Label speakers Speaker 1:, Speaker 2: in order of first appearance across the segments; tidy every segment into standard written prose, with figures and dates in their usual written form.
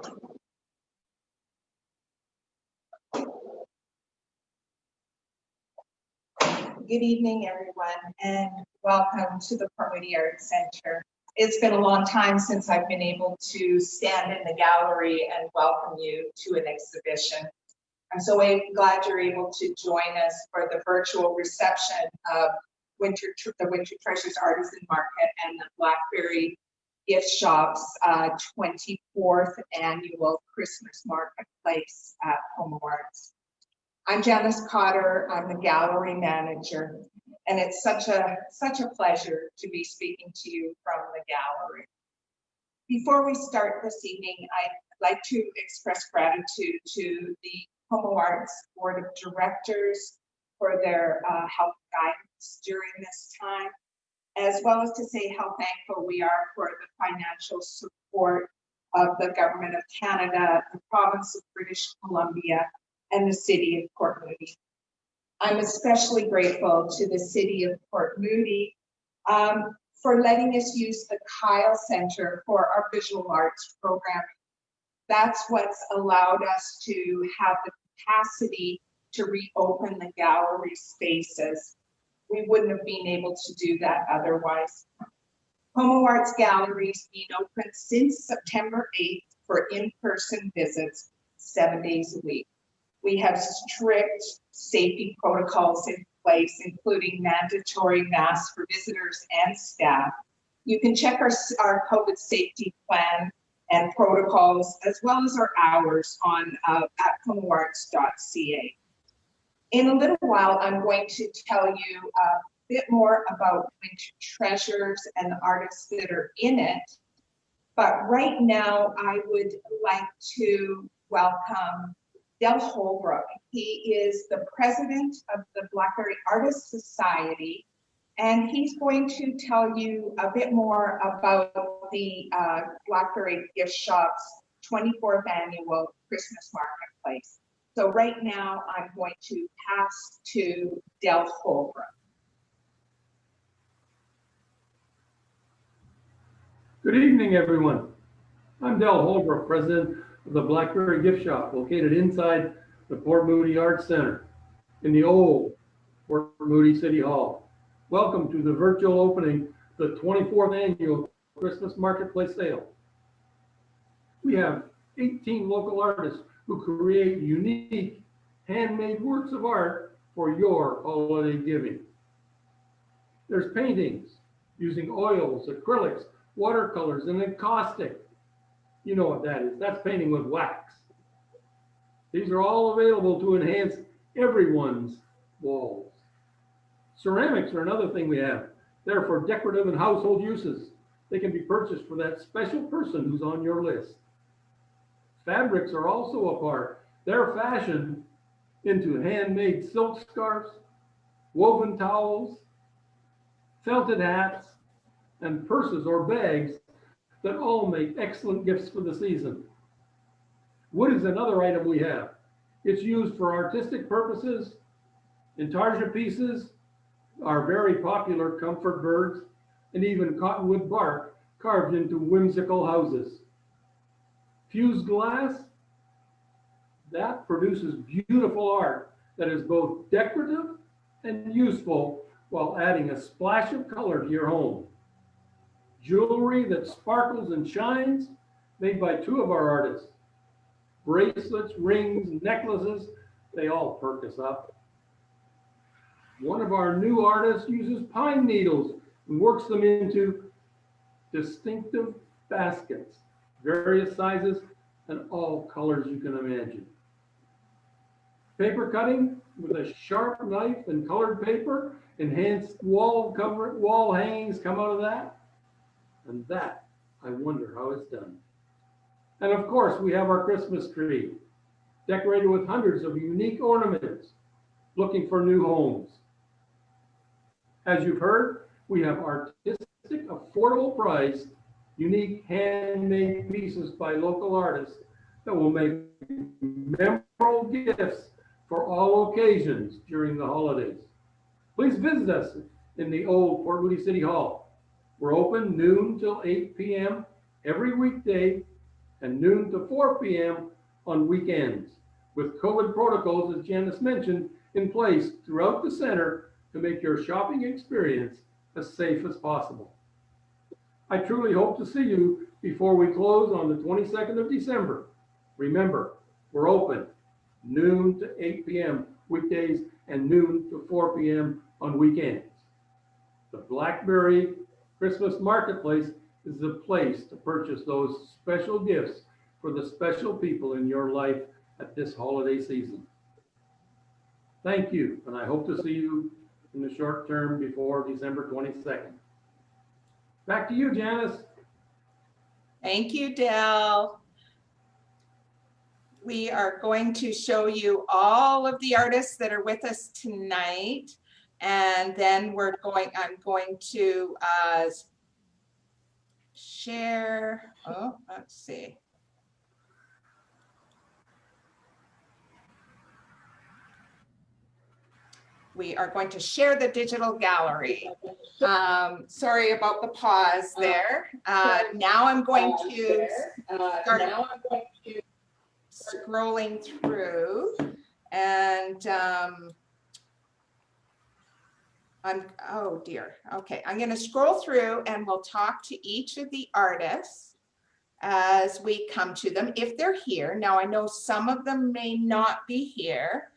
Speaker 1: Good evening, everyone, and welcome to the Port Moody Arts Center. It's been a long time since I've been able to stand in the gallery and welcome you to an exhibition. I'm so glad you're able to join us for the virtual reception of the Winter Treasures Artisan Market and the Blackberry Gift Shop's 24th annual Christmas marketplace at Homo Arts. I'm Janice Cotter. I'm the gallery manager, and it's such a pleasure to be speaking to you from the gallery. Before we start this evening, I'd like to express gratitude to the Homo Arts Board of Directors for their help guidance during this time, as well as to say how thankful we are for the financial support of the Government of Canada, the Province of British Columbia, and the City of Port Moody. I'm especially grateful to the City of Port Moody for letting us use the Kyle Center for our visual arts programming. That's what's allowed us to have the capacity to reopen the gallery spaces. We wouldn't have been able to do that otherwise. Homo Arts Gallery's been open since September 8th for in-person visits 7 days a week. We have strict safety protocols in place, including mandatory masks for visitors and staff. You can check our COVID safety plan and protocols, as well as our hours on at homoarts.ca. In a little while, I'm going to tell you a bit more about Winter Treasures and the artists that are in it. But right now, I would like to welcome Del Holbrook. He is the president of the Blackberry Artists Society, and he's going to tell you a bit more about the Blackberry Gift Shop's 24th annual Christmas marketplace. So right now, I'm going to pass to Del Holbrook.
Speaker 2: Good evening, everyone. I'm Del Holbrook, president of the Blackberry Gift Shop, located inside the Port Moody Arts Center in the old Port Moody City Hall. Welcome to the virtual opening of the 24th annual Christmas Marketplace sale. We have 18 local artists who create unique handmade works of art for your holiday giving. There's paintings using oils, acrylics, watercolors, and encaustic. You know what that is. That's painting with wax. These are all available to enhance everyone's walls. Ceramics are another thing we have. They're for decorative and household uses. They can be purchased for that special person who's on your list. Fabrics are also a part. They're fashioned into handmade silk scarves, woven towels, felted hats, and purses or bags that all make excellent gifts for the season. Wood is another item we have. It's used for artistic purposes. Intarsia pieces are very popular comfort birds, and even cottonwood bark carved into whimsical houses. Fused glass, that produces beautiful art that is both decorative and useful while adding a splash of color to your home. Jewelry that sparkles and shines, made by two of our artists. Bracelets, rings, necklaces, they all perk us up. One of our new artists uses pine needles and works them into distinctive baskets, various sizes and all colors you can imagine. Paper cutting with a sharp knife and colored paper, enhanced wall hangings come out of that. And that, I wonder how it's done. And of course, we have our Christmas tree, decorated with hundreds of unique ornaments, looking for new homes. As you've heard, we have artistic, affordable priced, unique handmade pieces by local artists that will make memorable gifts for all occasions during the holidays. Please visit us in the old Port Moody City Hall. We're open noon till 8 p.m. every weekday and noon to 4 p.m. on weekends, with COVID protocols, as Janice mentioned, in place throughout the center to make your shopping experience as safe as possible. I truly hope to see you before we close on the 22nd of December. Remember, we're open noon to 8 p.m. weekdays and noon to 4 p.m. on weekends. The Blackberry Christmas Marketplace is the place to purchase those special gifts for the special people in your life at this holiday season. Thank you, and I hope to see you in the short term before December 22nd. Back to you, Janice.
Speaker 1: Thank you, Del. We are going to show you all of the artists that are with us tonight. And then I'm going to share, let's see. We are going to share the digital gallery. Sorry about the pause there. Now I'm going to start scrolling through, and oh dear. Okay, I'm going to scroll through and we'll talk to each of the artists as we come to them, if they're here. Now, I know some of them may not be here.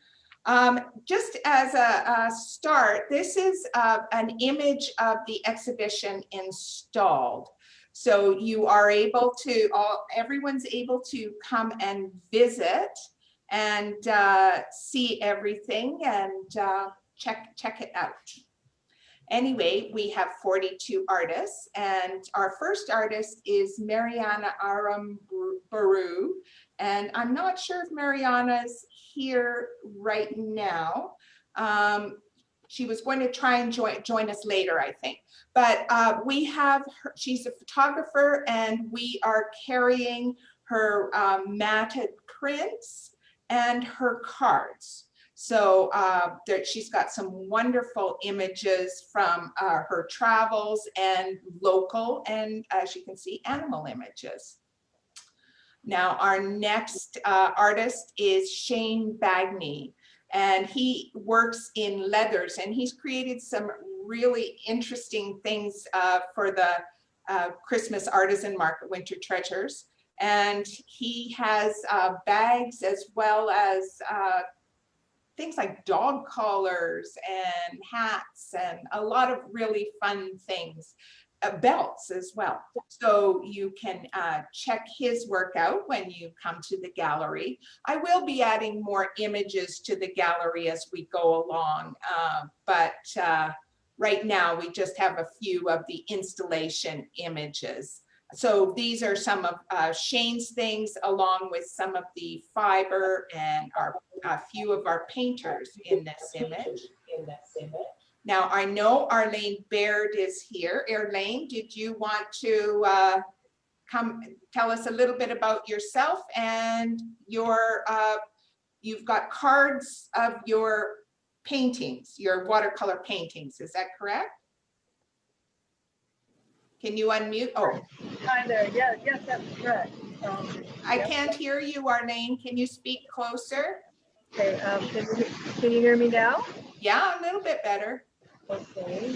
Speaker 1: Just as a start, this is an image of the exhibition installed. So you are able to, everyone's able to come and visit and see everything and check it out. Anyway, we have 42 artists, and our first artist is Mariana Baru, and I'm not sure if Mariana's here right now. She was going to try and join us later, I think. But we have her, she's a photographer, and we are carrying her matted prints and her cards. So she's got some wonderful images from her travels and local, and as you can see, animal images. Now, our next artist is Shane Bagney, and he works in leathers, and he's created some really interesting things for the Christmas Artisan Market Winter Treasures. And he has bags as well as things like dog collars and hats and a lot of really fun things, belts as well. So you can check his work out when you come to the gallery. I will be adding more images to the gallery as we go along, but right now we just have a few of the installation images. So these are some of Shane's things, along with some of the fiber and a few of our painters in this image. Now, I know Arlene Baird is here. Arlene, did you want to come tell us a little bit about yourself and your, you've got cards of your paintings, your watercolor paintings, is that correct? Can you unmute? Oh.
Speaker 3: Hi there. Yeah, yes, that's correct.
Speaker 1: I can't hear you, Arlene. Can you speak closer?
Speaker 3: Okay. Can you hear me now?
Speaker 1: Yeah, a little bit better.
Speaker 3: Okay.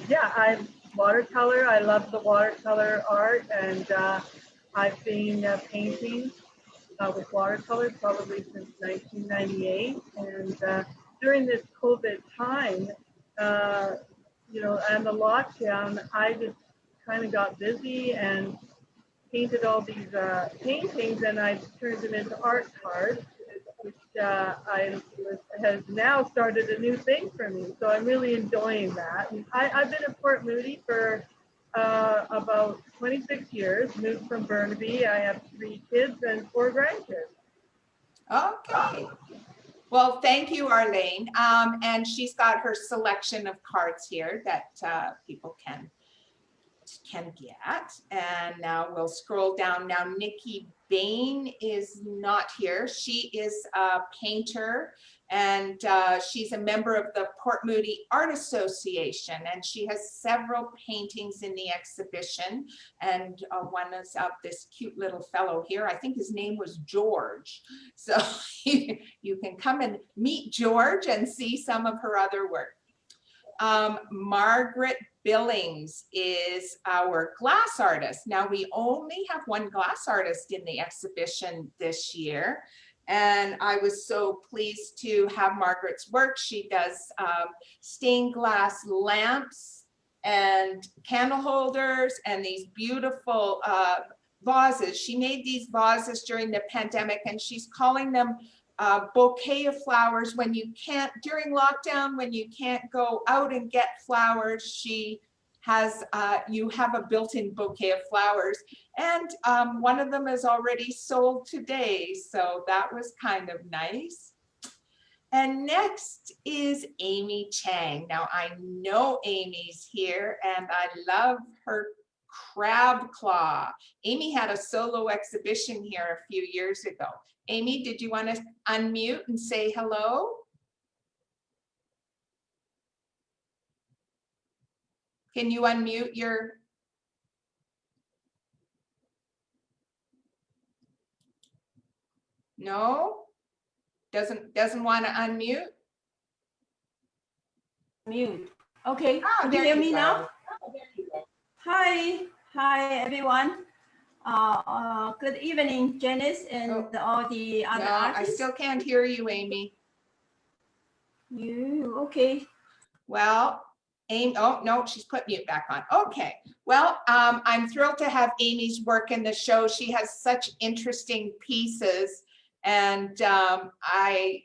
Speaker 3: Yeah, I'm watercolor. I love the watercolor art, and I've been painting with watercolor probably since 1998. And during this COVID time, you know, and the lockdown, I just kind of got busy and painted all these paintings, and I turned them into art cards, which has now started a new thing for me. So I'm really enjoying that. And I've been in Port Moody for about 26 years, moved from Burnaby. I have 3 kids and 4 grandkids.
Speaker 1: Okay. Well, thank you, Arlene. And she's got her selection of cards here that people can get. And now we'll scroll down. Now, Nikki Bain is not here. She is a painter And she's a member of the Port Moody Art Association, and she has several paintings in the exhibition. And one is of this cute little fellow here. I think his name was George. So you can come and meet George and see some of her other work. Margaret Billings is our glass artist. Now, we only have one glass artist in the exhibition this year, and I was so pleased to have Margaret's work. She does stained glass lamps and candle holders and these beautiful vases. She made these vases during the pandemic, and she's calling them bouquet of flowers. When you can't, during lockdown, when you can't go out and get flowers, she has, you have a built-in bouquet of flowers. And one of them is already sold today, so that was kind of nice. And next is Amy Chang. Now, I know Amy's here, and I love her crab claw. Amy had a solo exhibition here a few years ago. Amy, did you want to unmute and say hello? Can you unmute your? No? Doesn't want to unmute?
Speaker 4: Mute. Okay,
Speaker 1: Ah,
Speaker 4: can you hear me
Speaker 1: go.
Speaker 4: now? Hi, everyone. Good evening, Janice and all the other
Speaker 1: No, I
Speaker 4: artists.
Speaker 1: still can't hear you, Amy.
Speaker 4: You okay?
Speaker 1: Well, Amy, oh no, she's put mute back on. Okay, well, I'm thrilled to have Amy's work in the show. She has such interesting pieces, and I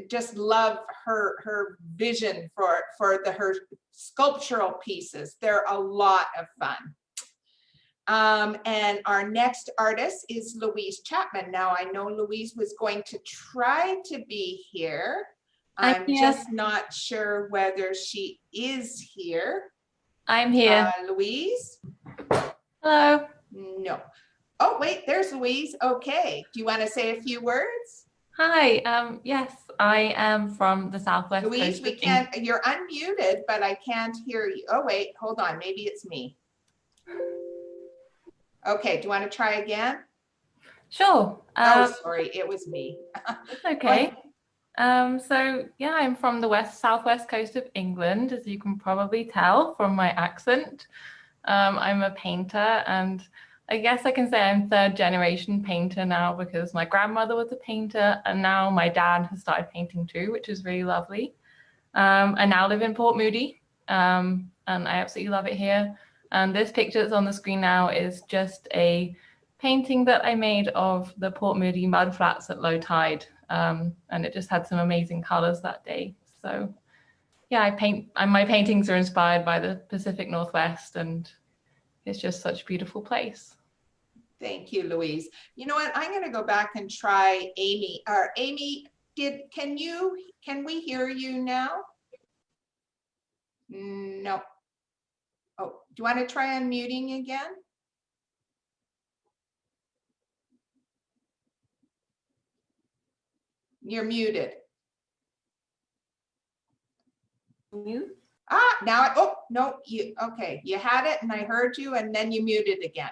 Speaker 1: just love her vision for her sculptural pieces. They're a lot of fun. And our next artist is Louise Chapman. Now, I know Louise was going to try to be here. I'm just not sure whether she is here.
Speaker 5: I'm here.
Speaker 1: Louise?
Speaker 5: Hello.
Speaker 1: No. Oh, wait, there's Louise. Okay. Do you want to say a few words?
Speaker 5: Hi. Yes, I am from the Southwest
Speaker 1: Louise,
Speaker 5: coast
Speaker 1: we
Speaker 5: of
Speaker 1: can't, you're unmuted, but I can't hear you. Oh, wait, hold on. Maybe it's me. Okay, do you want to try again?
Speaker 5: Sure.
Speaker 1: Oh, sorry, it was me.
Speaker 5: It's okay. So yeah, I'm from the southwest coast of England, as you can probably tell from my accent. I'm a painter, and I guess I can say I'm third generation painter now, because my grandmother was a painter and now my dad has started painting too, which is really lovely. I now live in Port Moody, and I absolutely love it here. And this picture that's on the screen now is just a painting that I made of the Port Moody mud flats at low tide. And it just had some amazing colors that day. So yeah, my paintings are inspired by the Pacific Northwest, and it's just such a beautiful place.
Speaker 1: Thank you, Louise. You know what? I'm going to go back and try Amy. Amy, can we hear you now? No. Oh, do you want to try unmuting again? You're muted.
Speaker 4: Mute.
Speaker 1: Ah, now, oh, no, okay, you had it and I heard you and then you muted again.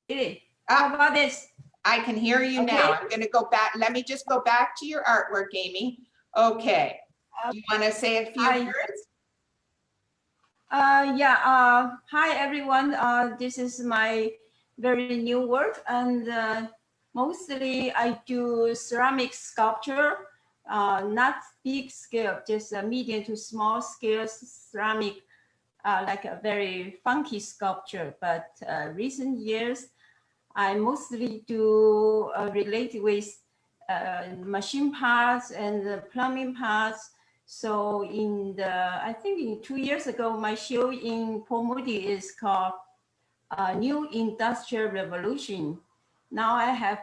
Speaker 4: Hey, how about this?
Speaker 1: I can hear you now. I'm going to go back. Let me just go back to your artwork, Amy. Okay. Do you want to say a few words?
Speaker 4: Yeah. Hi, everyone. This is my very new work, and mostly I do ceramic sculpture, not big scale, just a medium to small scale ceramic, like a very funky sculpture. But recent years, I mostly do related with machine parts and plumbing parts. So I think in 2 years ago, my show in Port Moody is called New Industrial Revolution. Now I have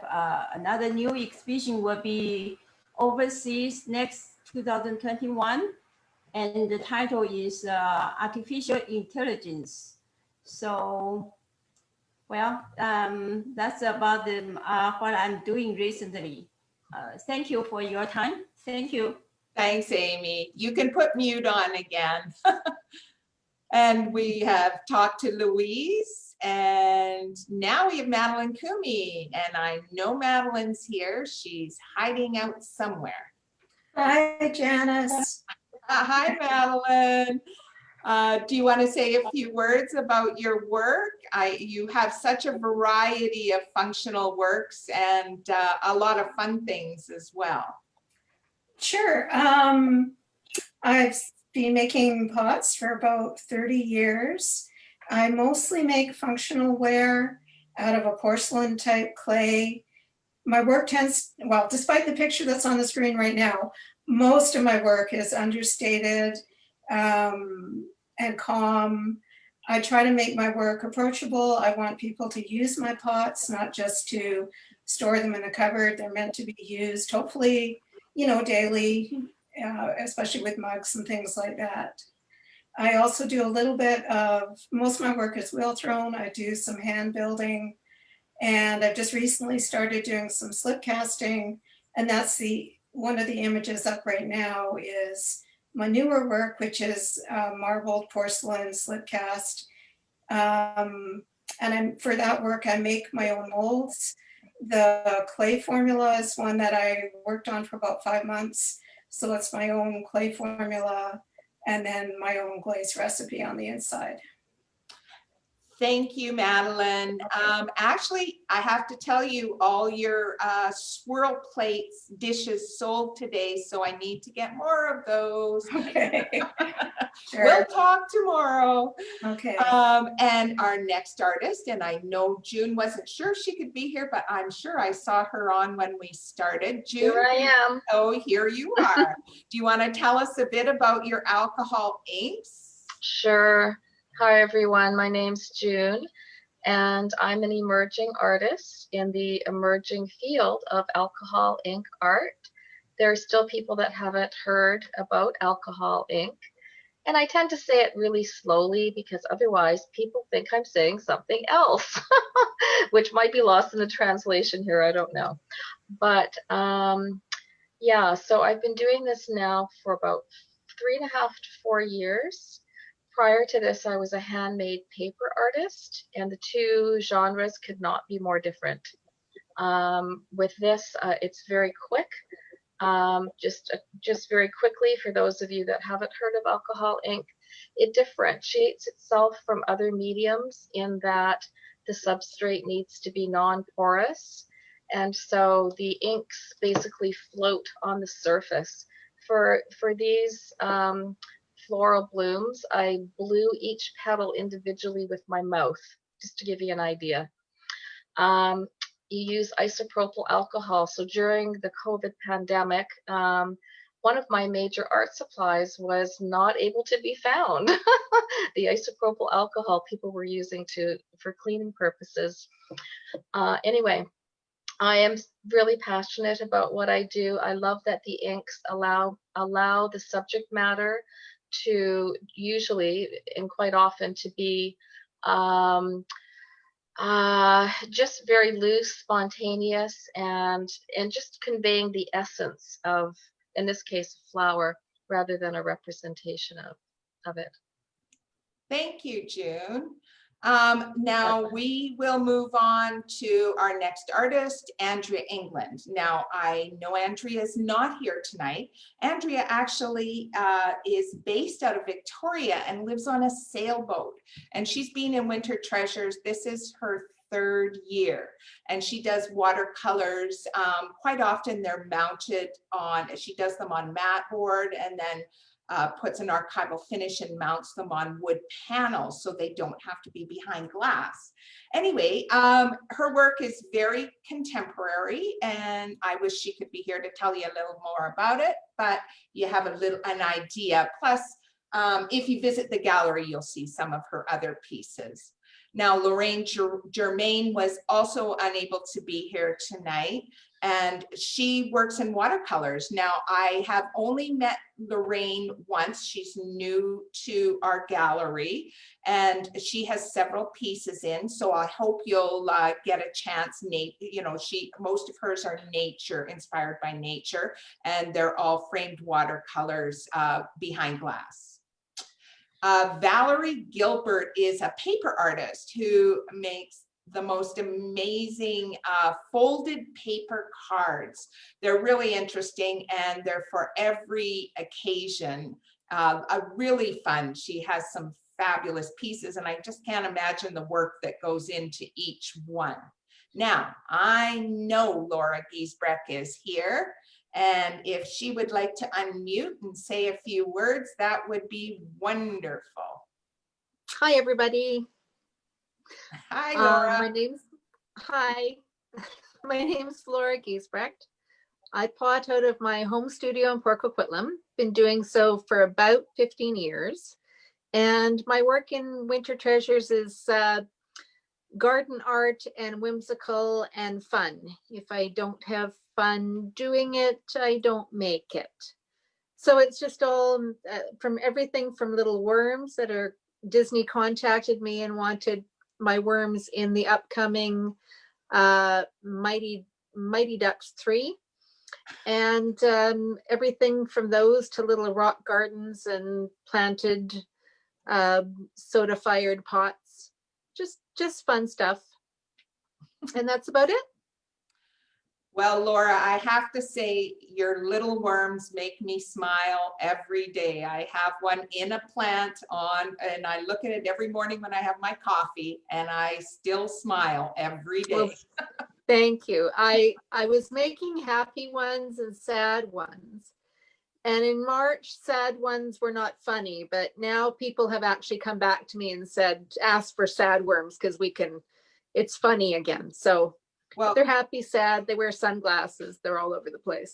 Speaker 4: another new exhibition will be overseas next 2021. And the title is Artificial Intelligence. So, well, that's about what I'm doing recently. thank you for your time. Thank you.
Speaker 1: Thanks, Amy. You can put mute on again. And we have talked to Louise, and now we have Madeline Kumi, and I know Madeline's here. She's hiding out somewhere.
Speaker 6: Hi, Janice.
Speaker 1: Hi, Madeline. Do you want to say a few words about your work? You have such a variety of functional works and a lot of fun things as well.
Speaker 6: Sure. I've been making pots for about 30 years. I mostly make functional ware out of a porcelain type clay. My work tends, well, despite the picture that's on the screen right now, most of my work is understated and calm. I try to make my work approachable. I want people to use my pots, not just to store them in the cupboard. They're meant to be used, hopefully, you know, daily, especially with mugs and things like that. I also do a little bit of, most of my work is wheel thrown. I do some hand building, and I've just recently started doing some slip casting, and that's one of the images up right now is my newer work, which is marbled porcelain slip cast. And for that work, I make my own molds. The clay formula is one that I worked on for about 5 months. So it's my own clay formula and then my own glaze recipe on the inside.
Speaker 1: Thank you, Madeline. Actually, I have to tell you, all your swirl plates dishes sold today, so I need to get more of those.
Speaker 6: Okay. Sure.
Speaker 1: We'll talk tomorrow.
Speaker 6: Okay.
Speaker 1: And our next artist, and I know June wasn't sure she could be here, but I'm sure I saw her on when we started. June,
Speaker 7: here I am.
Speaker 1: Oh, here you are. Do you want to tell us a bit about your alcohol inks?
Speaker 7: Sure. Hi, everyone. My name's June, and I'm an emerging artist in the emerging field of alcohol ink art. There are still people that haven't heard about alcohol ink, and I tend to say it really slowly because otherwise people think I'm saying something else, which might be lost in the translation here. I don't know. But yeah, so I've been doing this now for about 3.5 to 4 years. Prior to this, I was a handmade paper artist, and the two genres could not be more different. With this, it's very quick. Just very quickly, for those of you that haven't heard of alcohol ink, it differentiates itself from other mediums in that the substrate needs to be non-porous, and so the inks basically float on the surface. For these floral blooms, I blew each petal individually with my mouth, just to give you an idea. You use isopropyl alcohol. So during the COVID pandemic, one of my major art supplies was not able to be found. The isopropyl alcohol people were using for cleaning purposes. Anyway, I am really passionate about what I do. I love that the inks allow the subject matter to usually and quite often to be just very loose, spontaneous, and just conveying the essence of, in this case, a flower rather than a representation of it.
Speaker 1: Thank you, June. Now we will move on to our next artist, Andrea England. Now I know Andrea is not here tonight. Andrea actually is based out of Victoria and lives on a sailboat, and she's been in Winter Treasures. This is her 3rd year, and she does watercolors. Quite often they're mounted on, she does them on mat board and then puts an archival finish and mounts them on wood panels so they don't have to be behind glass. Anyway, her work is very contemporary, and I wish she could be here to tell you a little more about it, but you have an idea. Plus, if you visit the gallery, you'll see some of her other pieces. Now, Lorraine Germain was also unable to be here tonight, and she works in watercolors. Now, I have only met Lorraine once. She's new to our gallery, and she has several pieces in, so I hope you'll get a chance. You know, most of hers are nature, inspired by nature, and they're all framed watercolors behind glass. Valerie Gilbert is a paper artist who makes the most amazing folded paper cards. They're really interesting, and they're for every occasion. Really fun. She has some fabulous pieces, and I just can't imagine the work that goes into each one. Now, I know Laura Giesbrecht is here, and if she would like to unmute and say a few words, that would be wonderful.
Speaker 8: Hi, everybody.
Speaker 1: Hi, Laura.
Speaker 8: Hi, my name's Laura Giesbrecht. I pot out of my home studio in Port Coquitlam. Been doing so for about 15 years. And my work in Winter Treasures is garden art and whimsical and fun. If I don't have fun doing it, I don't make it. So it's just all from everything from little worms that are Disney contacted me and wanted my worms in the upcoming Mighty Ducks 3, and everything from those to little rock gardens and planted soda fired pots, just fun stuff. And that's about it.
Speaker 1: Well, Laura, I have to say your little worms make me smile every day. I have one in a plant and I look at it every morning when I have my coffee, and I still smile every day.
Speaker 8: Well, thank you. I was making happy ones and sad ones. And in March, sad ones were not funny, but now people have actually come back to me and ask for sad worms because it's funny again. So well, they're happy, sad, they wear sunglasses, they're all over the place.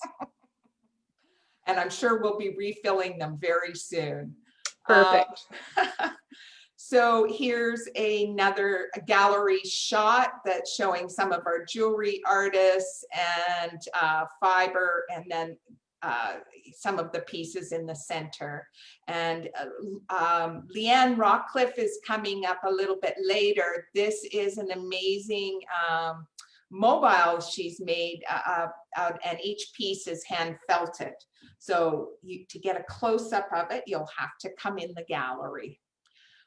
Speaker 1: And I'm sure we'll be refilling them very soon.
Speaker 8: Perfect.
Speaker 1: So here's another gallery shot that's showing some of our jewelry artists and fiber, and then some of the pieces in the center. And Leanne Rockcliffe is coming up a little bit later. This is an amazing mobile she's made out, and each piece is hand felted. So to get a close-up of it, you'll have to come in the gallery.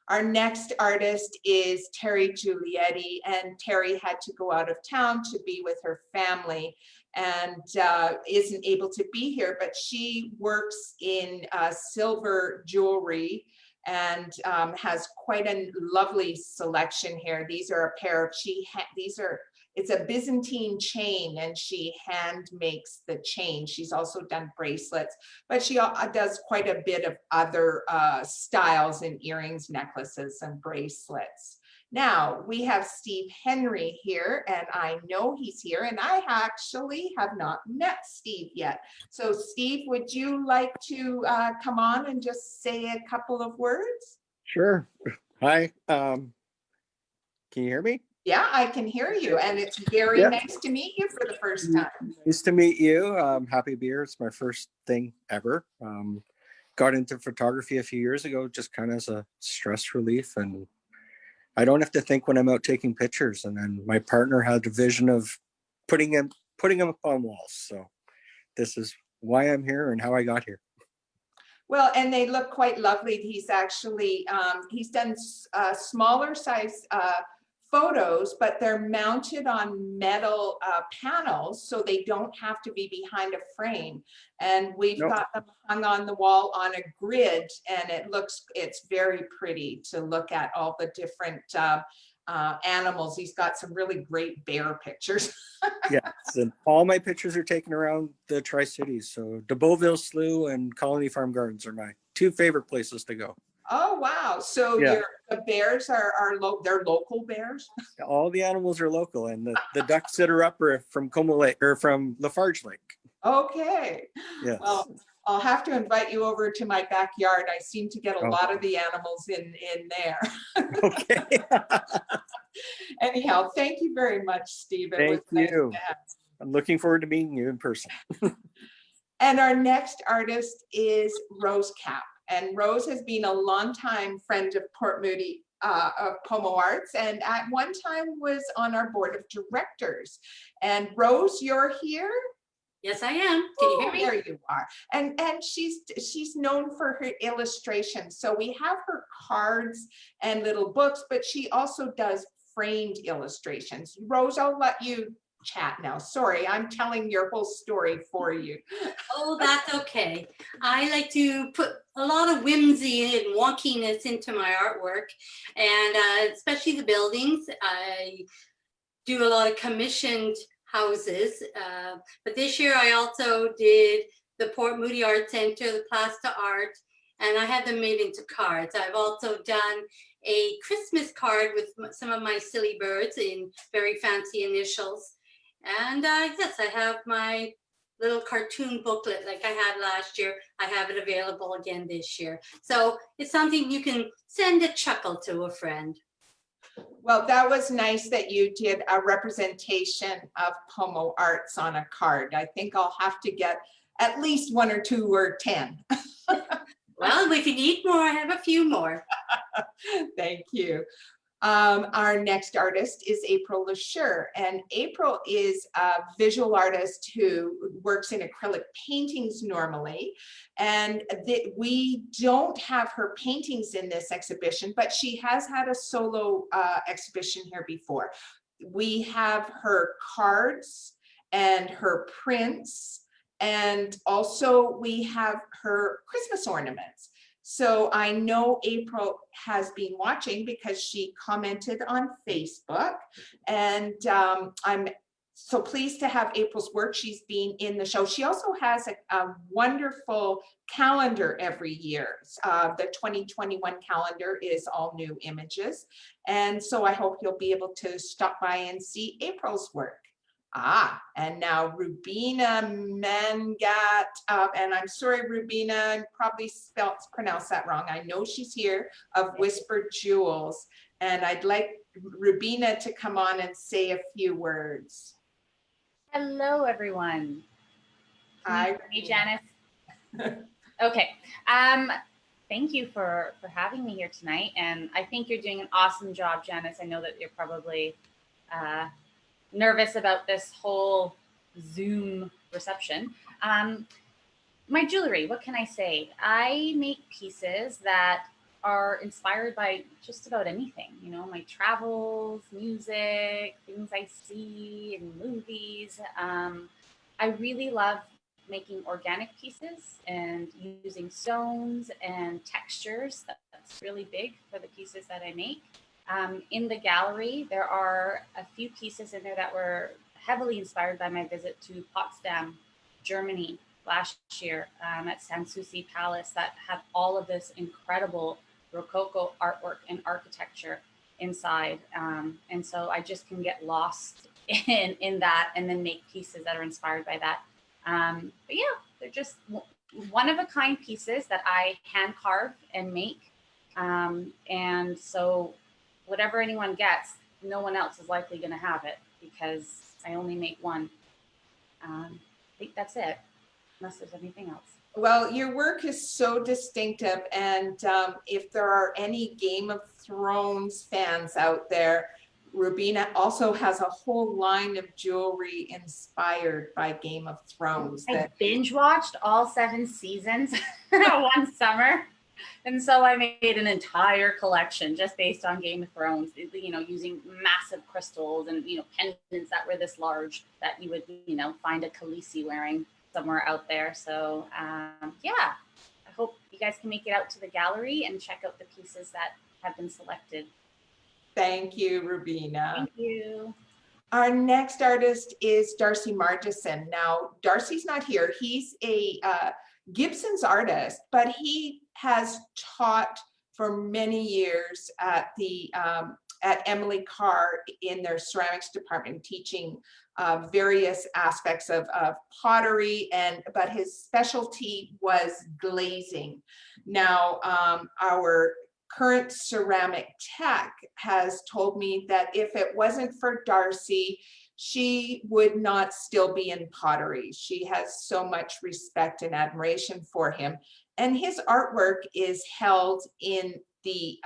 Speaker 1: Our next artist is Terry Giulietti, and Terry had to go out of town to be with her family and isn't able to be here, but she works in silver jewelry and has quite a lovely selection here. These are a pair of, it's a Byzantine chain, and she hand makes the chain. She's also done bracelets, but she does quite a bit of other styles in earrings, necklaces, and bracelets. Now we have Steve Henry here, and I know he's here, and I actually have not met Steve yet. So Steve, would you like to come on and just say a couple of words?
Speaker 9: Sure. Hi. Can you hear me?
Speaker 1: Yeah, I can hear you, and it's very nice to meet you for the first time.
Speaker 9: Nice to meet you. Happy to be here. It's my first thing ever. Got into photography a few years ago, just kind of as a stress relief, and I don't have to think when I'm out taking pictures. And then my partner had a vision of putting them up on walls. So this is why I'm here and how I got here.
Speaker 1: Well, and they look quite lovely. He's actually, he's done smaller size photos, but they're mounted on metal panels, so they don't have to be behind a frame. And we've got them hung on the wall on a grid, and it's very pretty to look at all the different animals. He's got some really great bear pictures.
Speaker 9: Yes, and all my pictures are taken around the Tri-Cities. So de Beauville Slough and Colony Farm Gardens are my two favorite places to go.
Speaker 1: Oh, wow. So the bears they're local bears?
Speaker 9: All the animals are local, and the ducks that are up are from Como Lake, or from Lafarge Lake.
Speaker 1: Okay.
Speaker 9: Yes.
Speaker 1: Well, I'll have to invite you over to my backyard. I seem to get a lot of the animals in there.
Speaker 9: Okay.
Speaker 1: Anyhow, thank you very much, Steve. It was
Speaker 9: Thank
Speaker 1: nice
Speaker 9: you.
Speaker 1: to have.
Speaker 9: I'm looking forward to meeting you in person.
Speaker 1: And our next artist is Rose Cap. And Rose has been a longtime friend of Port Moody, of Pomo Arts, and at one time was on our board of directors. And Rose, you're here?
Speaker 10: Yes, I am. Can you hear me?
Speaker 1: There you are. And she's known for her illustrations. So we have her cards and little books, but she also does framed illustrations. Rose, I'll let you chat now. Sorry, I'm telling your whole story for you.
Speaker 10: Oh, that's okay. I like to put a lot of whimsy and wonkiness into my artwork, and especially the buildings. I do a lot of commissioned houses, but this year I also did the Port Moody Art Center, the Plasta Art, and I had them made into cards. I've also done a Christmas card with some of my silly birds in very fancy initials. And yes, I have my little cartoon booklet like I had last year. I have it available again this year. So it's something you can send a chuckle to a friend.
Speaker 1: Well, that was nice that you did a representation of Pomo Arts on a card. I think I'll have to get at least 1 or 2 or 10.
Speaker 10: Well, if you need more, I have a few more.
Speaker 1: Thank you. Our next artist is April Lashur, and April is a visual artist who works in acrylic paintings normally, and we don't have her paintings in this exhibition, but she has had a solo exhibition here before. We have her cards and her prints, and also we have her Christmas ornaments. So I know April has been watching because she commented on Facebook, and I'm so pleased to have April's work. She's been in the show. She also has a wonderful calendar every year. The 2021 calendar is all new images. And so I hope you'll be able to stop by and see April's work. And now Rubina Mangat, and I'm sorry, Rubina, I probably pronounced that wrong. I know she's here, of Whispered Jewels, and I'd like Rubina to come on and say a few words.
Speaker 11: Hello, everyone.
Speaker 1: Hi,
Speaker 11: Hey, Janice. Okay. Thank you for having me here tonight, and I think you're doing an awesome job, Janice. I know that you're probably nervous about this whole Zoom reception. My jewelry, what can I say? I make pieces that are inspired by just about anything, you know, my travels, music, things I see in movies. I really love making organic pieces and using stones and textures. That's really big for the pieces that I make. In the gallery, there are a few pieces in there that were heavily inspired by my visit to Potsdam, Germany last year at Sanssouci Palace, that have all of this incredible Rococo artwork and architecture inside. And so I just can get lost in that and then make pieces that are inspired by that. But yeah, they're just one of a kind pieces that I hand carve and make. And so whatever anyone gets, no one else is likely going to have it because I only make one. I think that's it, unless there's anything else.
Speaker 1: Well, your work is so distinctive, and if there are any Game of Thrones fans out there, Rubina also has a whole line of jewelry inspired by Game of Thrones.
Speaker 11: I binge watched all 7 seasons one summer. And so I made an entire collection just based on Game of Thrones, you know, using massive crystals and, you know, pendants that were this large that you would, you know, find a Khaleesi wearing somewhere out there. So yeah, I hope you guys can make it out to the gallery and check out the pieces that have been selected.
Speaker 1: Thank you, Rubina.
Speaker 11: Thank you.
Speaker 1: Our next artist is Darcy Margison. Now, Darcy's not here. He's a Gibson's artist, but he has taught for many years at the at Emily Carr in their ceramics department, teaching various aspects of pottery, but his specialty was glazing. Now, our current ceramic tech has told me that if it wasn't for Darcy, she would not still be in pottery. She has so much respect and admiration for him. And his artwork is held in the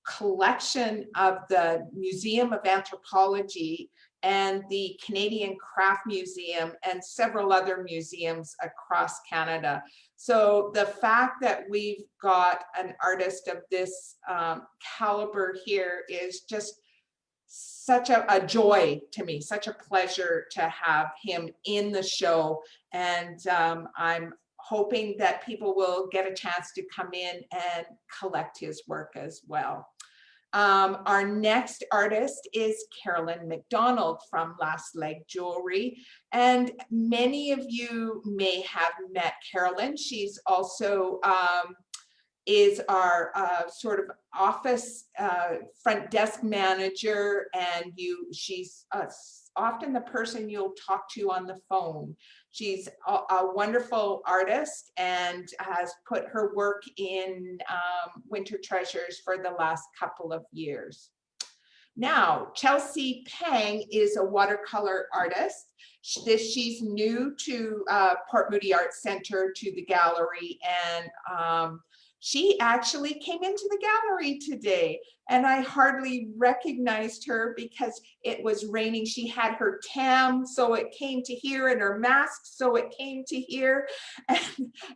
Speaker 1: collection of the Museum of Anthropology and the Canadian Craft Museum and several other museums across Canada. So the fact that we've got an artist of this caliber here is just such a joy to me, such a pleasure to have him in the show. And I'm hoping that people will get a chance to come in and collect his work as well. Our next artist is Carolyn McDonald from Last Leg Jewelry. And many of you may have met Carolyn. She's also is our sort of office front desk manager, and she's often the person you'll talk to on the phone. She's a wonderful artist and has put her work in Winter Treasures for the last couple of years. Now, Chelsea Pang is a watercolor artist. She's new to Port Moody Arts Centre, to the gallery, and she actually came into the gallery today, and I hardly recognized her because it was raining. She had her tam, so it came to here, and her mask, so it came to here.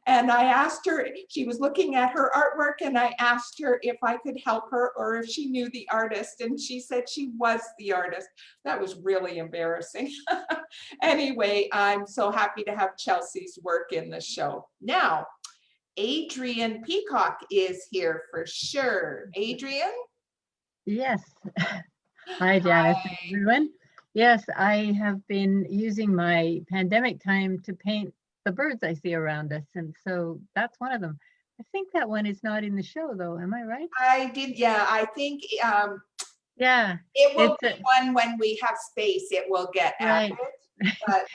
Speaker 1: And I asked her, she was looking at her artwork, and I asked her if I could help her or if she knew the artist, and she said she was the artist. That was really embarrassing. Anyway, I'm so happy to have Chelsea's work in the show. Now, Adrian Peacock is here for sure. Adrian?
Speaker 12: Yes. Hi, Janice,
Speaker 1: Hi.
Speaker 12: everyone. Yes, I have been using my pandemic time to paint the birds I see around us, and so that's one of them. I think that one is not in the show, though. Am I right?
Speaker 1: I did, yeah, I think
Speaker 12: Yeah.
Speaker 1: it will be one when we have space, it will get
Speaker 12: Right.
Speaker 1: added. But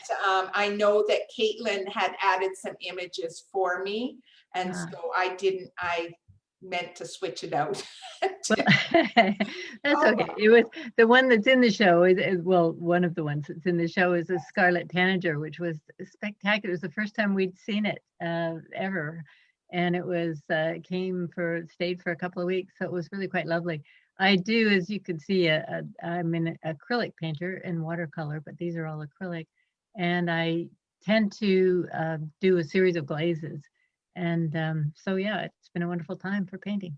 Speaker 1: I know that Caitlin had added some images for me, and so I meant to switch it out.
Speaker 12: Well, that's okay. It was the one that's in the show is well, one of the ones that's in the show is a scarlet tanager, which was spectacular. It was the first time we'd seen it ever, and it was stayed for a couple of weeks, so it was really quite lovely. I do, as you can see, I'm an acrylic painter in watercolor, but these are all acrylic, and I tend to do a series of glazes, and so yeah, it's been a wonderful time for painting.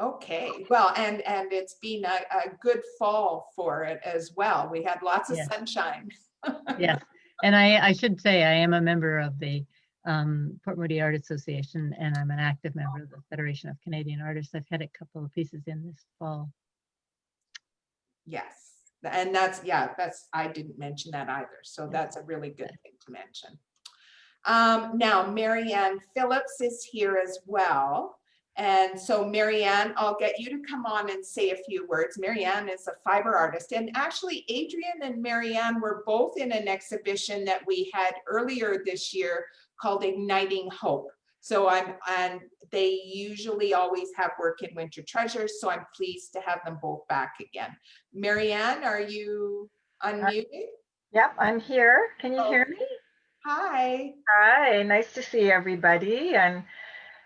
Speaker 1: Okay, well, and it's been a good fall for it as well. We had lots of sunshine.
Speaker 12: Yes, and I should say I am a member of the Port Moody Art Association, and I'm an active member of the Federation of Canadian Artists. I've had a couple of pieces in this fall.
Speaker 1: Yes, and that's I didn't mention that either, so that's a really good thing to mention. Now, Marianne Phillips is here as well. And so Marianne, I'll get you to come on and say a few words. Marianne is a fiber artist, and actually Adrian and Marianne were both in an exhibition that we had earlier this year called Igniting Hope. So and they usually always have work in Winter Treasures, so I'm pleased to have them both back again. Marianne, are you unmuted?
Speaker 13: Yep, I'm here. Can you hear me?
Speaker 1: Hi.
Speaker 13: Hi, nice to see everybody. And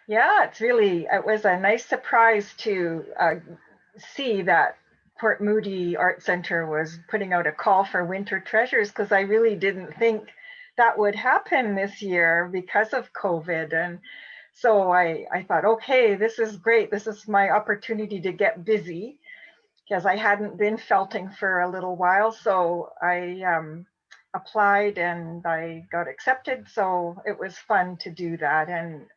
Speaker 13: yeah, it was a nice surprise to see that Port Moody Art Centre was putting out a call for Winter Treasures, because I really didn't think that would happen this year because of COVID. And so I thought, okay, this is great. This is my opportunity to get busy, because I hadn't been felting for a little while. So I applied and I got accepted. So it was fun to do that. And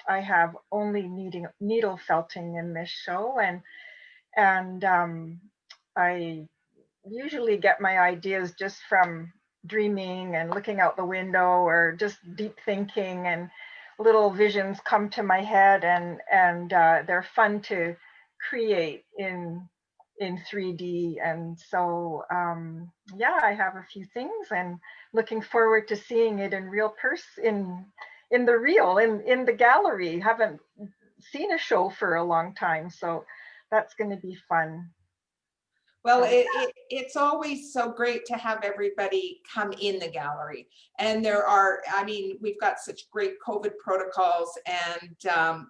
Speaker 13: I have only needle felting in this show, and I usually get my ideas just from dreaming and looking out the window, or just deep thinking, and little visions come to my head, and they're fun to create in 3D. And so yeah, I have a few things, and looking forward to seeing it in real person, in the gallery. Haven't seen a show for a long time. So that's going to be fun.
Speaker 1: Well, it's always so great to have everybody come in the gallery. And there are, I mean, we've got such great COVID protocols, and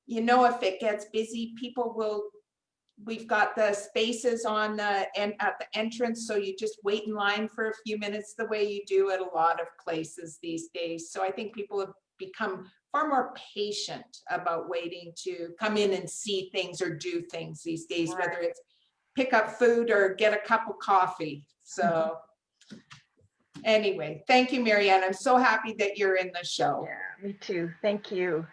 Speaker 1: you know, if it gets busy, people will, we've got the spaces on the at the entrance, so you just wait in line for a few minutes the way you do at a lot of places these days. So I think people have become far more patient about waiting to come in and see things or do things these days, whether it's pick up food or get a cup of coffee. So anyway, thank you, Marianne. I'm so happy that you're in the show.
Speaker 13: Yeah, me too. Thank you.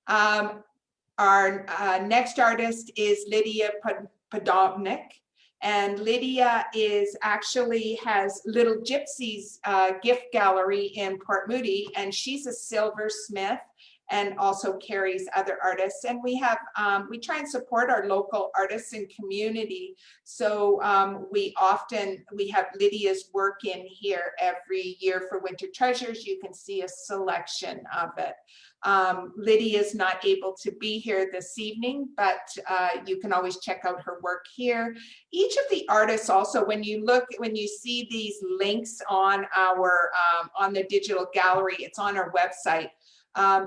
Speaker 1: Our next artist is Lydia Podovnik. And Lydia is actually has Little Gypsy's gift gallery in Port Moody, and she's a silversmith and also carries other artists. And we have, we try and support our local artists and community. So we have Lydia's work in here every year for Winter Treasures. You can see a selection of it. Lydia's not able to be here this evening, but you can always check out her work here. Each of the artists also, when you see these links on our, on the digital gallery, it's on our website.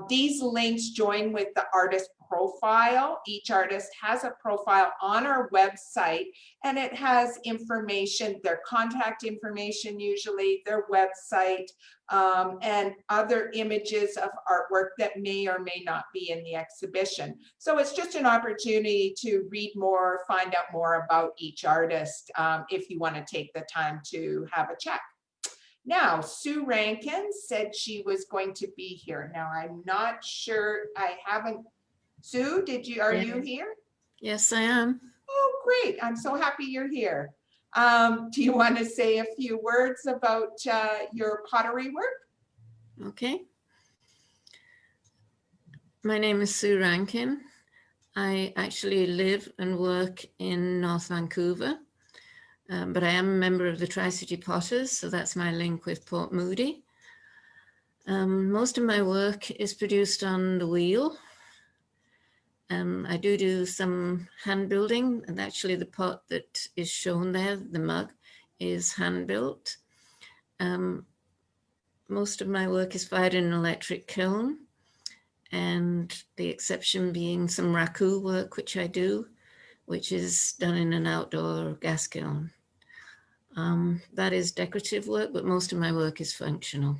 Speaker 1: These links join with the artist profile. Each artist has a profile on our website, and it has information, their contact information, usually their website, and other images of artwork that may or may not be in the exhibition. So it's just an opportunity to read more, find out more about each artist, if you want to take the time to have a chat. Now, Sue Rankin said she was going to be here. Now, I'm not sure, I haven't, Sue, are you here?
Speaker 14: Yes, I am.
Speaker 1: Oh, great. I'm so happy you're here. Do you want to say a few words about your pottery work?
Speaker 14: Okay. My name is Sue Rankin. I actually live and work in North Vancouver. But I am a member of the Tri-City Potters, so that's my link with Port Moody. Most of my work is produced on the wheel. I do some hand building, and actually the pot that is shown there, the mug, is hand built. Most of my work is fired in an electric kiln, and the exception being some raku work, which I do, which is done in an outdoor gas kiln. That is decorative work, but most of my work is functional.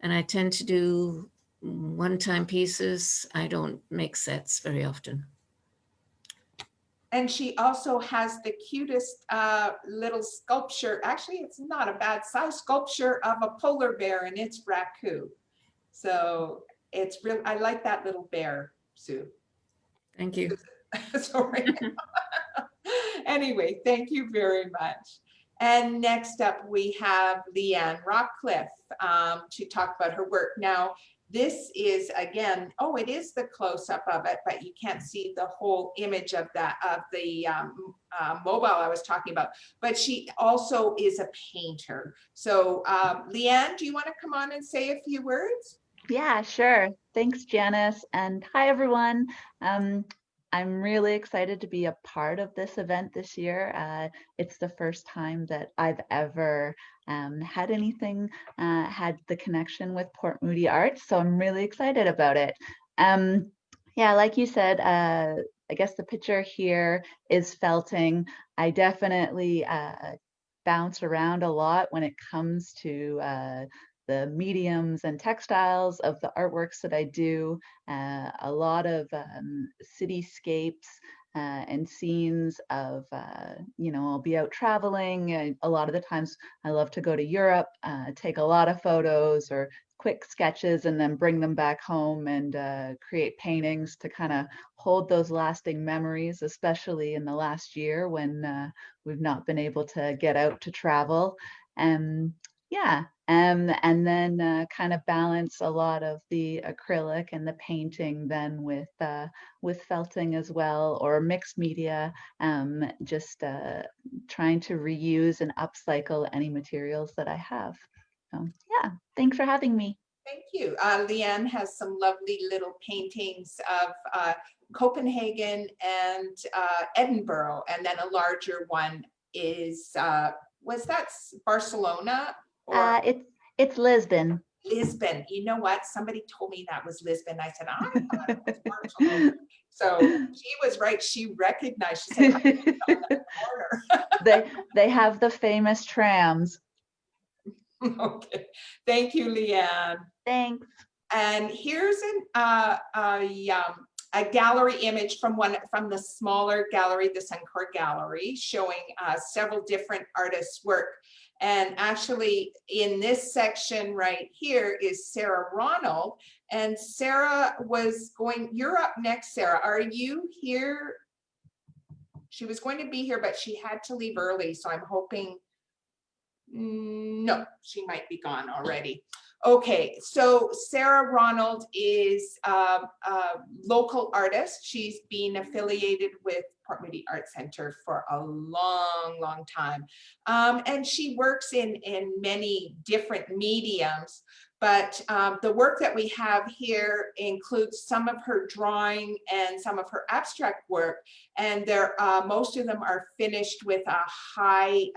Speaker 14: And I tend to do one-time pieces. I don't make sets very often.
Speaker 1: And she also has the cutest little sculpture. Actually, it's not a bad size sculpture of a polar bear, and it's raku. So it's real. I like that little bear, Sue.
Speaker 14: Thank you.
Speaker 1: Sorry. Anyway, thank you very much. And next up, we have Leanne Rockcliffe to talk about her work. Now, this is, again, oh, it is the close-up of it, but you can't see the whole image of that, of the mobile I was talking about. But she also is a painter. So Leanne, do you want to come on and say a few words?
Speaker 15: Yeah, sure. Thanks, Janice. And hi, everyone. I'm really excited to be a part of this event this year. It's the first time that I've ever had anything, had the connection with Port Moody Arts, so I'm really excited about it. Yeah, like you said, I guess the picture here is felting. I definitely bounce around a lot when it comes to the mediums and textiles of the artworks that I do, a lot of cityscapes and scenes of, you know, I'll be out traveling. A lot of the times I love to go to Europe, take a lot of photos or quick sketches and then bring them back home and create paintings to kind of hold those lasting memories, especially in the last year when we've not been able to get out to travel. Yeah, and then kind of balance a lot of the acrylic and the painting then with felting as well, or mixed media, just trying to reuse and upcycle any materials that I have. So yeah, thanks for having me.
Speaker 1: Thank you. Leanne has some lovely little paintings of Copenhagen and Edinburgh, and then a larger one is, was that Barcelona? Or
Speaker 15: It's Lisbon.
Speaker 1: Lisbon. You know what? Somebody told me that was Lisbon. I said, I thought it was Barcelona. So she was right. She recognized, she said, "I lived on that corner."
Speaker 15: They have the famous trams.
Speaker 1: Okay. Thank you, Leanne.
Speaker 15: Thanks.
Speaker 1: And here's a gallery image from the smaller gallery, the Suncor Gallery, showing several different artists' work. And actually, in this section right here is Sarah Ronald. And Sarah was going, you're up next, Sarah. Are you here? She was going to be here, but she had to leave early. So I'm hoping, no, she might be gone already. Okay, so Sarah Ronald is a local artist. She's been affiliated with Port Moody Art Center for a long time. And she works in many different mediums, but the work that we have here includes some of her drawing and some of her abstract work. And most of them are finished with a high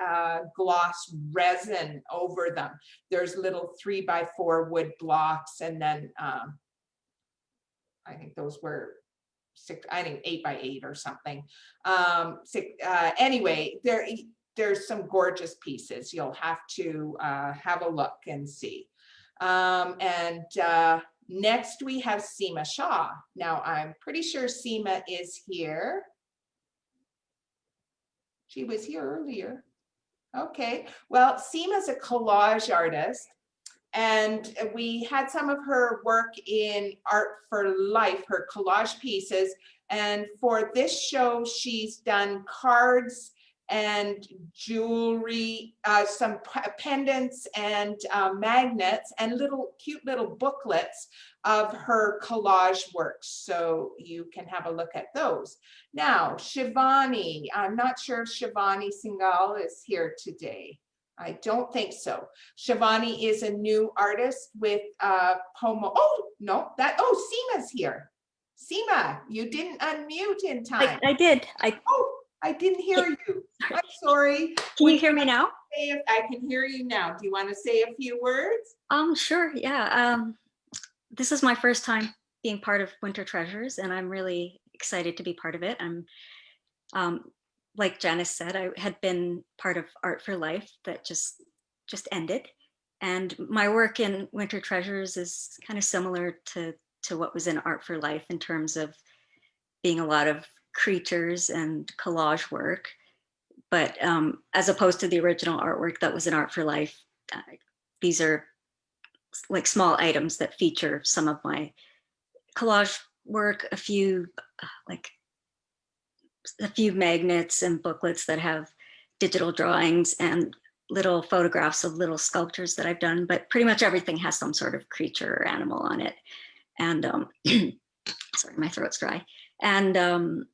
Speaker 1: gloss resin over them. There's little 3x4 wood blocks, and then I think those were 8x8 or something. Anyway, there's some gorgeous pieces. You'll have to have a look and see. Next we have Seema Shah. Now I'm pretty sure Seema is here. She was here earlier. Okay, well, Seema's a collage artist, and we had some of her work in Art for Life, her collage pieces. And for this show, she's done cards and jewelry, some pendants and magnets, and cute little booklets of her collage works. So you can have a look at those. Now, Shivani, I'm not sure if Shivani Singhal is here today. I don't think so. Shivani is a new artist with Pomo. Oh, no, Seema's here. Seema, you didn't unmute in time.
Speaker 16: I did.
Speaker 1: I didn't hear you. I'm sorry.
Speaker 16: Can you hear me now?
Speaker 1: I can hear you now. Do you want to say a few words?
Speaker 16: Sure, yeah. This is my first time being part of Winter Treasures, and I'm really excited to be part of it. I'm like Janice said, I had been part of Art for Life that just ended. And my work in Winter Treasures is kind of similar to what was in Art for Life in terms of being a lot of creatures and collage work. But as opposed to the original artwork that was in Art for Life, these are like small items that feature some of my collage work, a few magnets and booklets that have digital drawings, and little photographs of little sculptures that I've done, but pretty much everything has some sort of creature or animal on it. And sorry, my throat's dry. And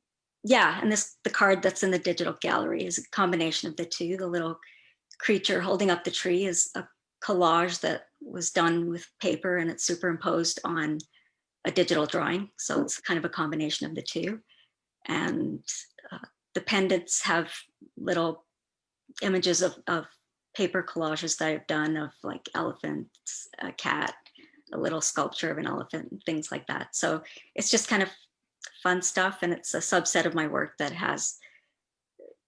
Speaker 16: yeah, and the card that's in the digital gallery is a combination of the two. The little creature holding up the tree is a collage that was done with paper, and it's superimposed on a digital drawing. So it's kind of a combination of the two. And the pendants have little images of paper collages that I've done of like elephants, a cat, a little sculpture of an elephant, and things like that. So it's just kind of fun stuff, and it's a subset of my work that has,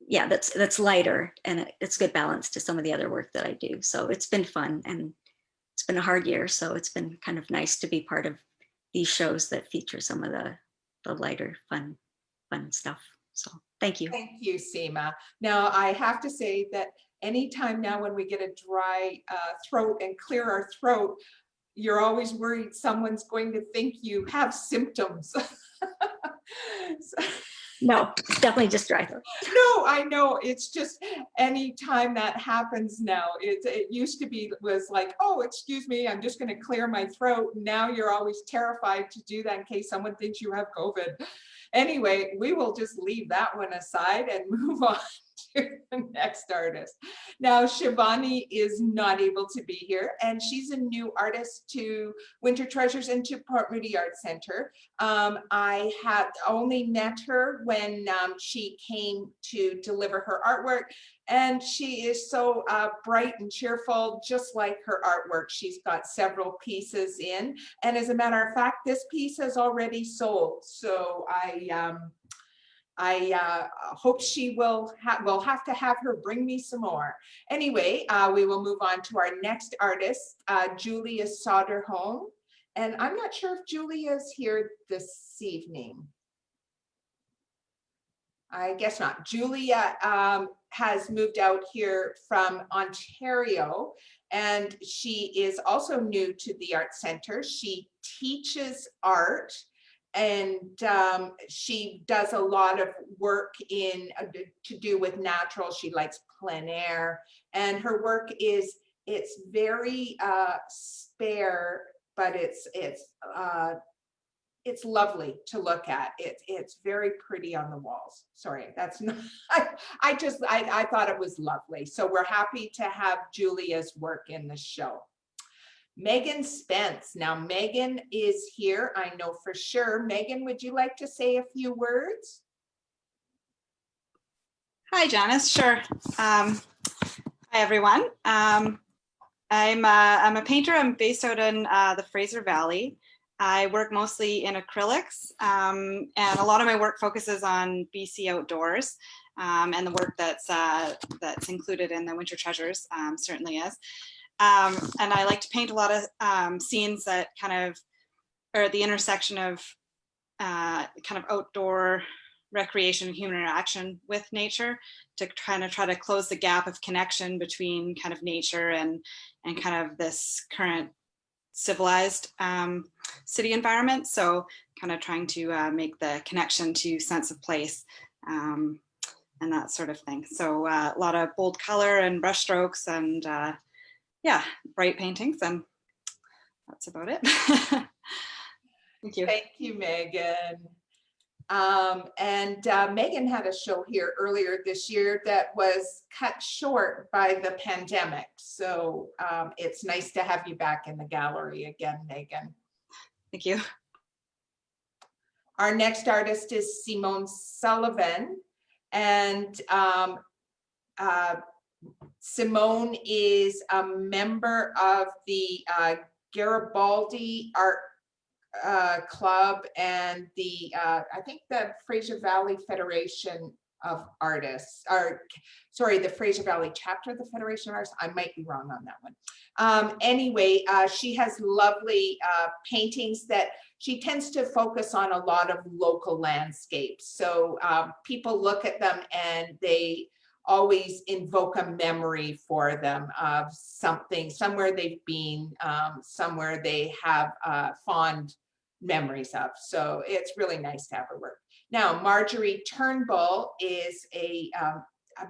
Speaker 16: yeah, that's lighter, and it's good balance to some of the other work that I do. So it's been fun, and it's been a hard year, so it's been kind of nice to be part of these shows that feature some of the lighter, fun stuff. So thank you.
Speaker 1: Thank you, Seema. Now I have to say that anytime now when we get a dry throat and clear our throat, you're always worried someone's going to think you have symptoms.
Speaker 16: No, it's definitely just dry throat.
Speaker 1: No, I know. It's just anytime that happens now, it used to be was like, oh, excuse me, I'm just going to clear my throat. Now you're always terrified to do that in case someone thinks you have COVID. Anyway, we will just leave that one aside and move on to the next artist. Now, Shivani is not able to be here, and she's a new artist to Winter Treasures and to Port Moody Art Center. I have only met her when she came to deliver her artwork, and she is so bright and cheerful, just like her artwork. She's got several pieces in, and as a matter of fact, this piece has already sold. So I hope she will we'll have to have her bring me some more. Anyway, we will move on to our next artist, Julia Soderholm. And I'm not sure if Julia is here this evening. I guess not. Julia has moved out here from Ontario, and she is also new to the Art Center. She teaches art, and she does a lot of work in to do with natural. She likes plein air, and her work is, it's very spare, but it's lovely to look at. It's very pretty on the walls. Sorry, that's not, I thought it was lovely. So we're happy to have Julia's work in the show. Megan Spence. Now Megan is here, I know for sure. Megan, would you like to say a few words?
Speaker 17: Hi, Janice. Sure. Hi, everyone. I'm a painter. I'm based out in the Fraser Valley. I work mostly in acrylics, and a lot of my work focuses on BC outdoors, and the work that's included in the Winter Treasures certainly is. And I like to paint a lot of scenes that kind of are at the intersection of kind of outdoor recreation and human interaction with nature, to kind of try to close the gap of connection between kind of nature and kind of this current civilized city environment. So kind of trying to make the connection to sense of place and that sort of thing. So a lot of bold color and brush strokes and yeah, bright paintings, and that's about it. Thank you.
Speaker 1: Thank you, Megan. Megan had a show here earlier this year that was cut short by the pandemic. So it's nice to have you back in the gallery again, Megan.
Speaker 17: Thank you.
Speaker 1: Our next artist is Simone Sullivan, and Simone is a member of the Garibaldi Art Club and the I think the Fraser Valley Federation of Artists, or sorry, the Fraser Valley chapter of the Federation of Artists. I might be wrong on that one. Anyway, she has lovely paintings that she tends to focus on a lot of local landscapes. So people look at them and they always invoke a memory for them of something, somewhere they've been, somewhere they have fond memories of. So it's really nice to have her work. Now, Marjorie Turnbull is a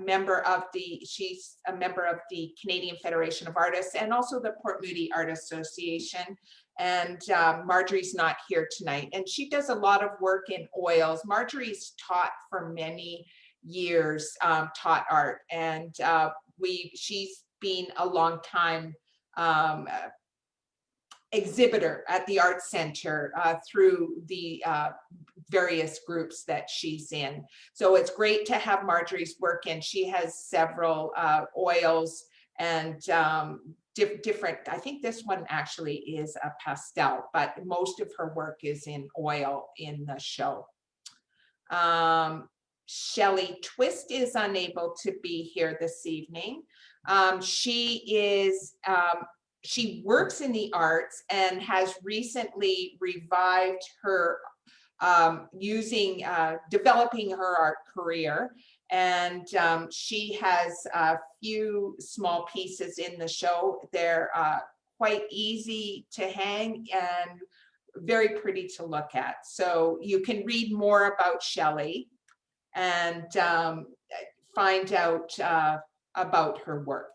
Speaker 1: member of she's a member of the Canadian Federation of Artists and also the Port Moody Art Association. And Marjorie's not here tonight. And she does a lot of work in oils. Marjorie's taught for many years, taught art, and she's been a long time exhibitor at the Art Center through the various groups that she's in. So it's great to have Marjorie's work in. She has several oils and different, I think this one actually is a pastel, but most of her work is in oil in the show. Shelley Twist is unable to be here this evening. She works in the arts and has recently revived her developing her art career. And she has a few small pieces in the show. They're quite easy to hang and very pretty to look at. So you can read more about Shelley and find out about her work.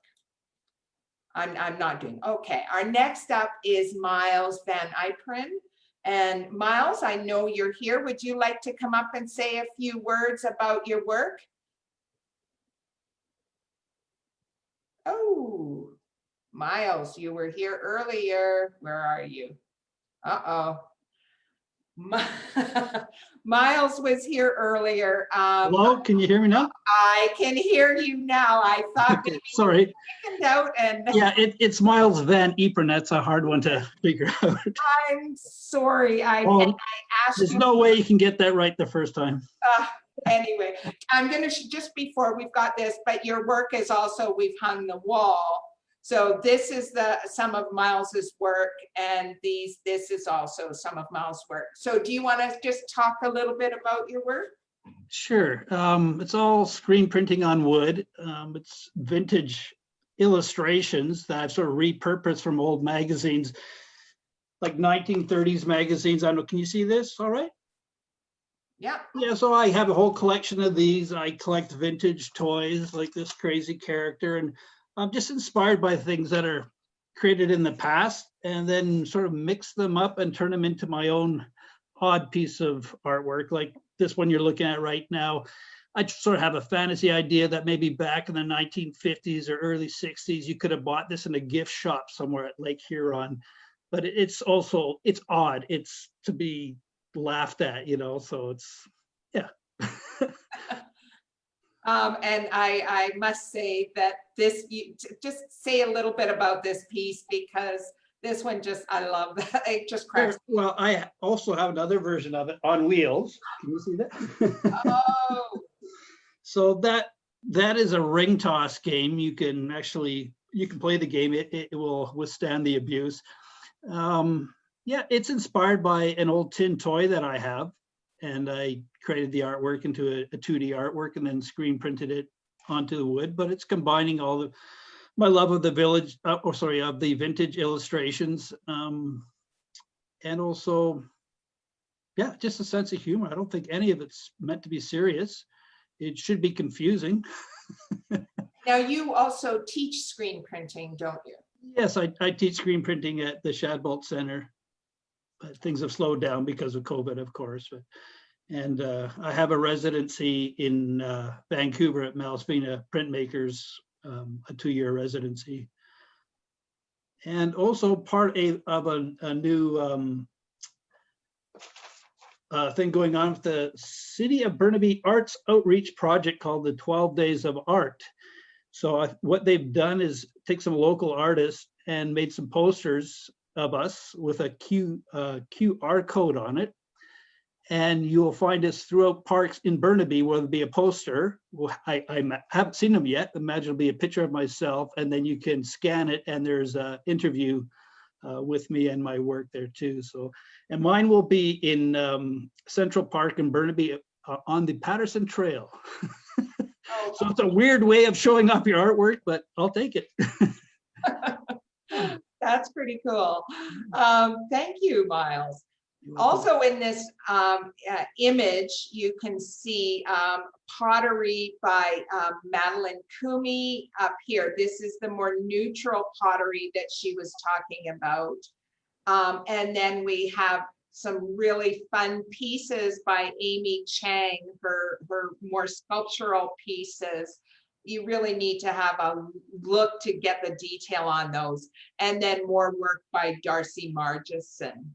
Speaker 1: I'm not doing, okay. Our next up is Miles Van Yperen. And Miles, I know you're here. Would you like to come up and say a few words about your work? Oh, Miles, you were here earlier. Where are you? Uh-oh. Miles was here earlier.
Speaker 18: Hello, can you hear me now?
Speaker 1: I can hear you now. I thought
Speaker 18: Okay,
Speaker 1: maybe
Speaker 18: sorry.
Speaker 1: you chickened out and
Speaker 18: Yeah, it's Miles Van Ypern. That's a hard one to figure out.
Speaker 1: I'm sorry. I asked
Speaker 18: There's
Speaker 1: you.
Speaker 18: no way you can get that right the first time.
Speaker 1: Anyway, I'm gonna just before we've got this, but your work is also we've hung the wall. So this is some of Miles's work, and this is also some of Miles' work. So do you want to just talk a little bit about your work?
Speaker 18: Sure. It's all screen printing on wood. It's vintage illustrations that I've sort of repurposed from old magazines, like 1930s magazines. I don't know, can you see this all right?
Speaker 1: Yeah.
Speaker 18: Yeah, so I have a whole collection of these. I collect vintage toys like this crazy character, and I'm just inspired by things that are created in the past and then sort of mix them up and turn them into my own odd piece of artwork. Like this one you're looking at right now. I sort of have a fantasy idea that maybe back in the 1950s or early 60s, you could have bought this in a gift shop somewhere at Lake Huron. But it's odd. It's to be laughed at, you know, so it's, yeah.
Speaker 1: And I must say that just say a little bit about this piece, because this one I love that. It just cracks.
Speaker 18: Well, I also have another version of it on wheels. Can you see that?
Speaker 1: Oh.
Speaker 18: So that is a ring toss game. You can play the game. It will withstand the abuse. Yeah, it's inspired by an old tin toy that I have, and I created the artwork into a 2D artwork and then screen printed it onto the wood. But it's combining all my love of the of the vintage illustrations, and also, yeah, just a sense of humor. I don't think any of it's meant to be serious. It should be confusing.
Speaker 1: Now you also teach screen printing, don't you?
Speaker 18: Yes, I teach screen printing at the Shadbolt Center. But things have slowed down because of COVID, of course. And I have a residency in Vancouver at Malaspina Printmakers, a 2-year residency. And also part of a new thing going on with the City of Burnaby Arts Outreach Project called the 12 Days of Art. So what they've done is take some local artists and made some posters of us with a QR code on it. And you will find us throughout parks in Burnaby where there'll be a poster. Well, I haven't seen them yet. Imagine it'll be a picture of myself, and then you can scan it and there's an interview with me and my work there too. So, and mine will be in Central Park in Burnaby on the Patterson Trail. So it's a weird way of showing off your artwork, but I'll take it.
Speaker 1: That's pretty cool. Thank you, Miles. Also in this image, you can see pottery by Madeline Kumi up here. This is the more neutral pottery that she was talking about. And then we have some really fun pieces by Amy Chang, her more sculptural pieces. You really need to have a look to get the detail on those. And then more work by Darcy Margison.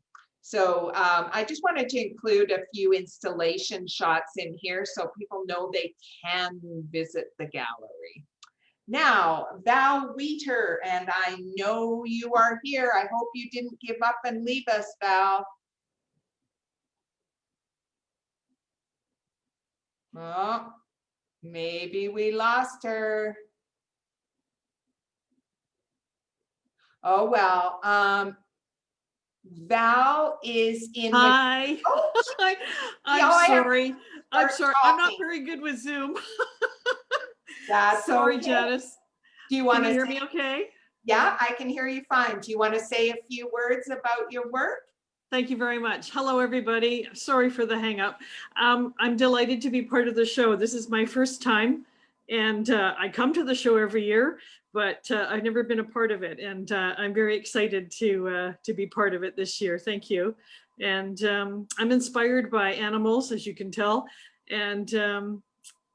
Speaker 1: So I just wanted to include a few installation shots in here so people know they can visit the gallery. Now, Val Wheater, and I know you are here. I hope you didn't give up and leave us, Val. Oh, maybe we lost her. Oh, well, Val is in.
Speaker 19: Hi.
Speaker 1: Oh,
Speaker 19: I'm sorry. I'm sorry. I'm not very good with Zoom.
Speaker 1: That's
Speaker 19: sorry,
Speaker 1: okay.
Speaker 19: Janice.
Speaker 1: Do you want to
Speaker 19: hear me okay?
Speaker 1: Yeah, I can hear you fine. Do you want to say a few words about your work?
Speaker 19: Thank you very much. Hello, everybody. Sorry for the hang up. I'm delighted to be part of the show. This is my first time, and I come to the show every year, but I've never been a part of it. And I'm very excited to be part of it this year. Thank you. And I'm inspired by animals, as you can tell. And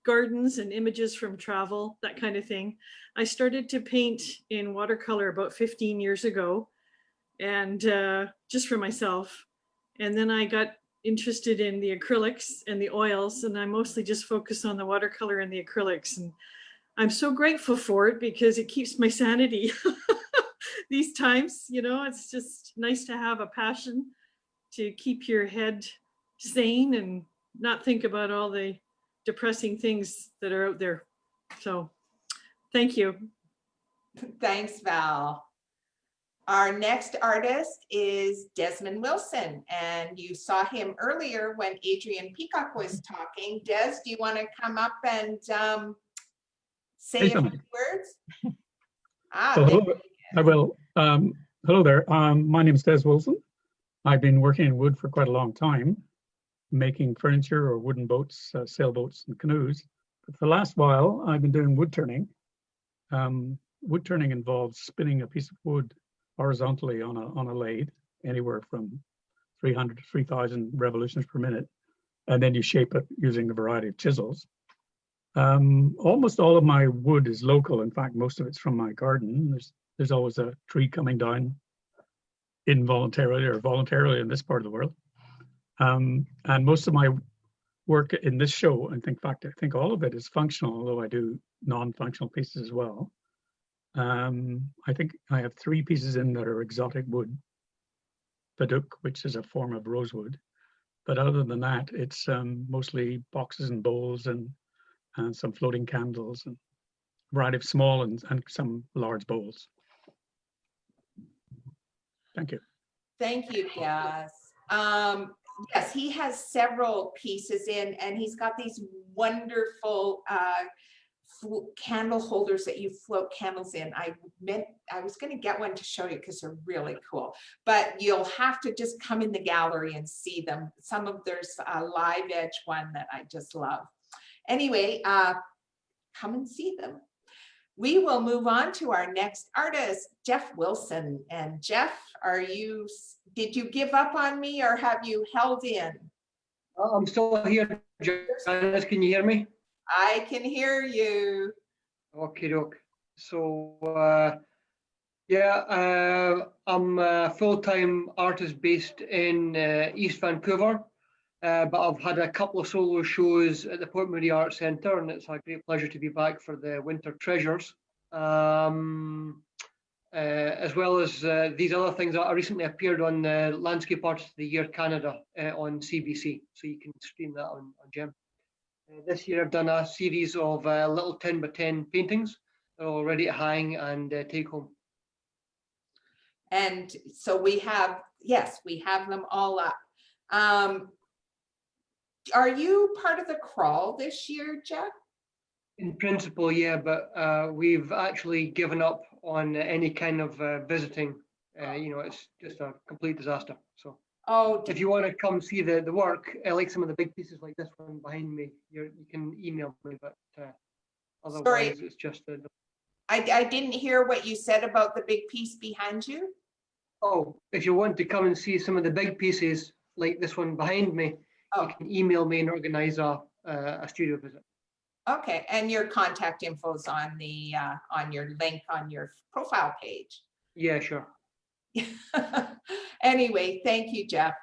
Speaker 19: gardens and images from travel, that kind of thing. I started to paint in watercolor about 15 years ago, and just for myself. And then I got interested in the acrylics and the oils, and I mostly just focus on the watercolor and the acrylics. And I'm so grateful for it because it keeps my sanity these times. You know, it's just nice to have a passion to keep your head sane and not think about all the depressing things that are out there. So thank you.
Speaker 1: Thanks, Val. Our next artist is Desmond Wilson, and you saw him earlier when Adrian Peacock was talking. Des, do you want to come up and say a few words?
Speaker 20: Hello, I will. Hello there. My name is Des Wilson. I've been working in wood for quite a long time, making furniture or wooden boats, sailboats and canoes. But for the last while, I've been doing wood turning. Wood turning involves spinning a piece of wood horizontally on a lathe, anywhere from 300 to 3,000 revolutions per minute, and then you shape it using a variety of chisels. Almost all of my wood is local. In fact, most of it's from my garden. There's always a tree coming down involuntarily or voluntarily in this part of the world. And most of my work in this show, and in fact, I think all of it is functional, although I do non-functional pieces as well. I think I have 3 pieces in that are exotic wood, Paduk, which is a form of rosewood. But other than that, it's mostly boxes and bowls and some floating candles and a variety of small and some large bowls. Thank you.
Speaker 1: Thank you, Des. Yes, he has several pieces in, and he's got these wonderful candle holders that you float candles in. I was going to get one to show you because they're really cool, but you'll have to just come in the gallery and see them. There's a live edge one that I just love. Anyway, come and see them. We will move on to our next artist, Jeff Wilson. And Jeff, did you give up on me or have you held in?
Speaker 21: I'm still here, Janice. Can you hear me?
Speaker 1: I can hear you.
Speaker 21: Okay, doke. So, I'm a full-time artist based in East Vancouver, but I've had a couple of solo shows at the Port Moody Arts Centre, and it's a great pleasure to be back for the Winter Treasures, as well as these other things that I recently appeared on Landscape Artist of the Year Canada on CBC, so you can stream that on GEM. This year I've done a series of little 10 by 10 paintings that are all ready to hang and take home.
Speaker 1: And so we have them all up. Are you part of the crawl this year, Jeff?
Speaker 21: In principle, yeah, but we've actually given up on any kind of visiting. It's just a complete disaster. So if you want to come see the work, like some of the big pieces like this one behind me, you can email me, but otherwise it's just
Speaker 1: I didn't hear what you said about the big piece behind you.
Speaker 21: Oh, if you want to come and see some of the big pieces like this one behind me, you can email me and organize a studio visit.
Speaker 1: Okay, and your contact info is on your link on your profile page.
Speaker 21: Yeah, sure.
Speaker 1: Anyway, thank you, Jeff.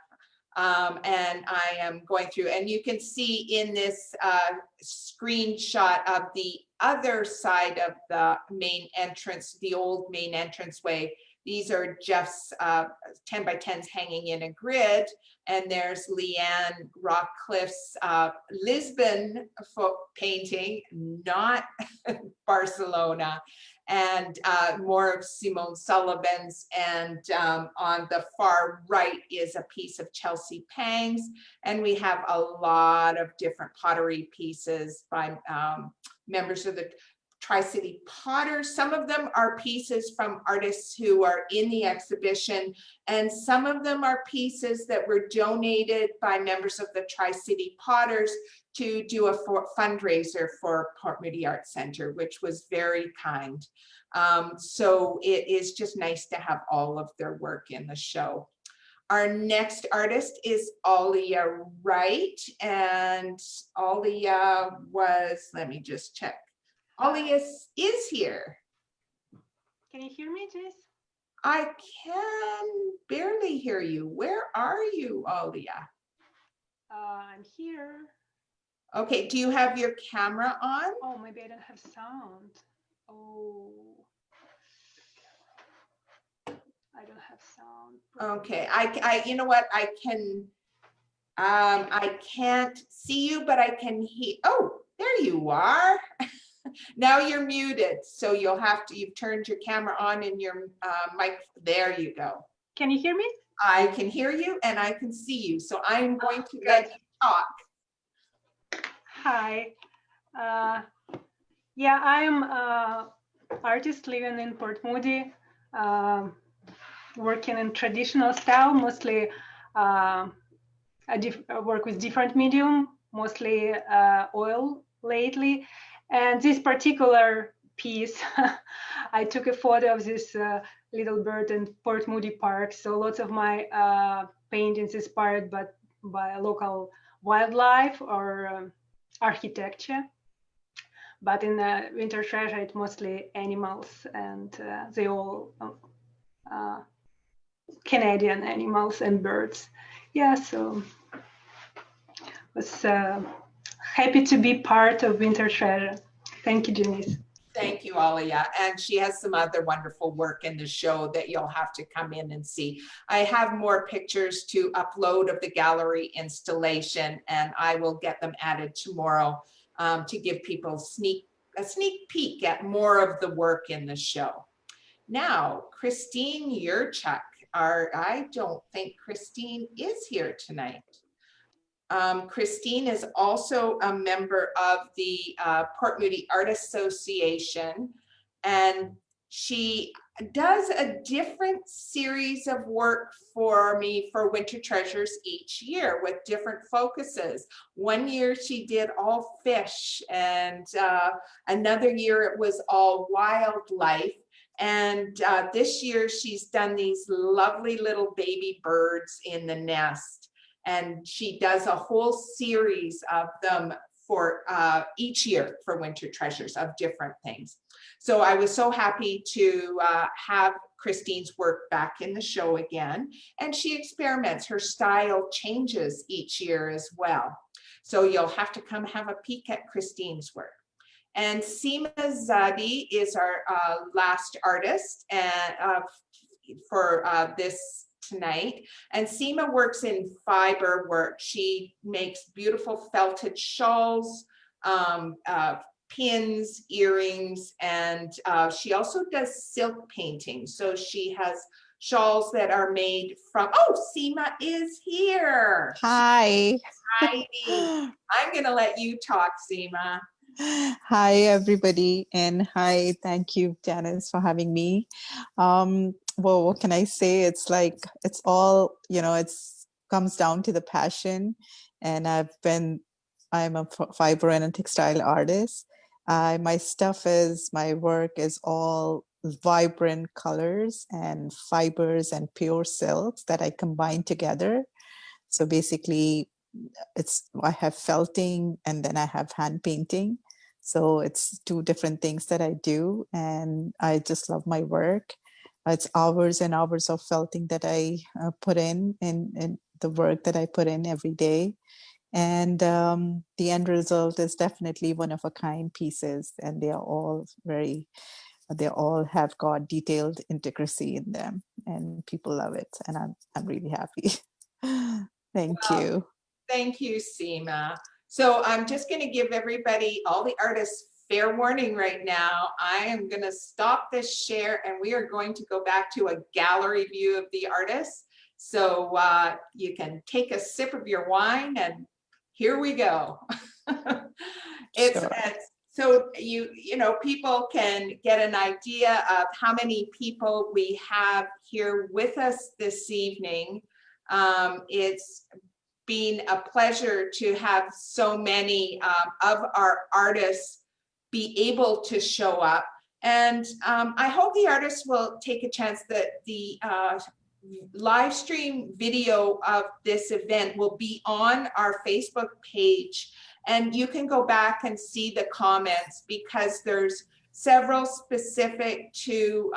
Speaker 1: And I am going through, and you can see in this screenshot of the other side of the main entrance, the old main entranceway. These are Jeff's 10 by 10s hanging in a grid. And there's Leanne Rockcliffe's Lisbon painting, not Barcelona, and more of Simone Sullivan's. And on the far right is a piece of Chelsea Pang's. And we have a lot of different pottery pieces by members of the Tri-City Potters. Some of them are pieces from artists who are in the exhibition, and some of them are pieces that were donated by members of the Tri-City Potters to do a fundraiser for Port Moody Arts Centre, which was very kind. So it is just nice to have all of their work in the show. Our next artist is Alia Wright, and Alia was, let me just check. Alia is here.
Speaker 2: Can you hear me, Jess?
Speaker 1: I can barely hear you. Where are you, Alia?
Speaker 2: I'm here.
Speaker 1: Okay, do you have your camera on?
Speaker 2: Oh, maybe I don't have sound. Oh, I don't have sound.
Speaker 1: Okay, you know what? I can't see you, but I can hear. Oh, there you are. Now you're muted, so you've turned your camera on and your mic. There you go.
Speaker 2: Can you hear me?
Speaker 1: I can hear you and I can see you, so I'm going to let you talk.
Speaker 2: Hi. Yeah, I'm an artist living in Port Moody, working in traditional style, mostly I work with different medium, mostly oil lately. And this particular piece, I took a photo of this little bird in Port Moody Park. So lots of my paintings inspired by local wildlife or architecture. But in Winter Treasure, it's mostly animals, and they all Canadian animals and birds. Yeah, so was happy to be part of Winter Treasure. Thank you, Janice.
Speaker 1: Thank you, Alia. And she has some other wonderful work in the show that you'll have to come in and see. I have more pictures to upload of the gallery installation, and I will get them added tomorrow to give people a sneak peek at more of the work in the show. Now, Christine Yurchuk, I don't think Christine is here tonight. Christine is also a member of the Port Moody Art Association, and she does a different series of work for me for Winter Treasures each year with different focuses. One year she did all fish, and another year it was all wildlife. And this year she's done these lovely little baby birds in the nest. And she does a whole series of them for each year for Winter Treasures of different things. So I was so happy to have Christine's work back in the show again. And she experiments, her style changes each year as well. So you'll have to come have a peek at Christine's work. And Seema Zadi is our last artist and for this tonight. And Seema works in fiber work. She makes beautiful felted shawls, pins, earrings, and she also does silk painting. So she has shawls that are made from, oh, Seema is here.
Speaker 22: Hi.
Speaker 1: Heidi. I'm gonna let you talk, Seema.
Speaker 22: Hi, everybody, and hi, thank you, Janice, for having me. Well, what can I say? It's like, it's all, it's comes down to the passion, and I'm a fiber and a textile artist. My work is all vibrant colors and fibers and pure silks that I combine together. So basically, I have felting and then I have hand painting. So it's two different things that I do, and I just love my work. It's hours and hours of felting that I put in the work that I put in every day. And the end result is definitely one of a kind pieces, and they all have got detailed intricacy in them, and people love it, and I'm really happy. Thank you.
Speaker 1: Thank you, Seema. So I'm just going to give everybody, all the artists, fair warning right now. I am going to stop this share and we are going to go back to a gallery view of the artists. So you can take a sip of your wine, and here we go. So people can get an idea of how many people we have here with us this evening. It's been a pleasure to have so many of our artists be able to show up. And I hope the artists will take a chance that the live stream video of this event will be on our Facebook page, and you can go back and see the comments, because there's several specific to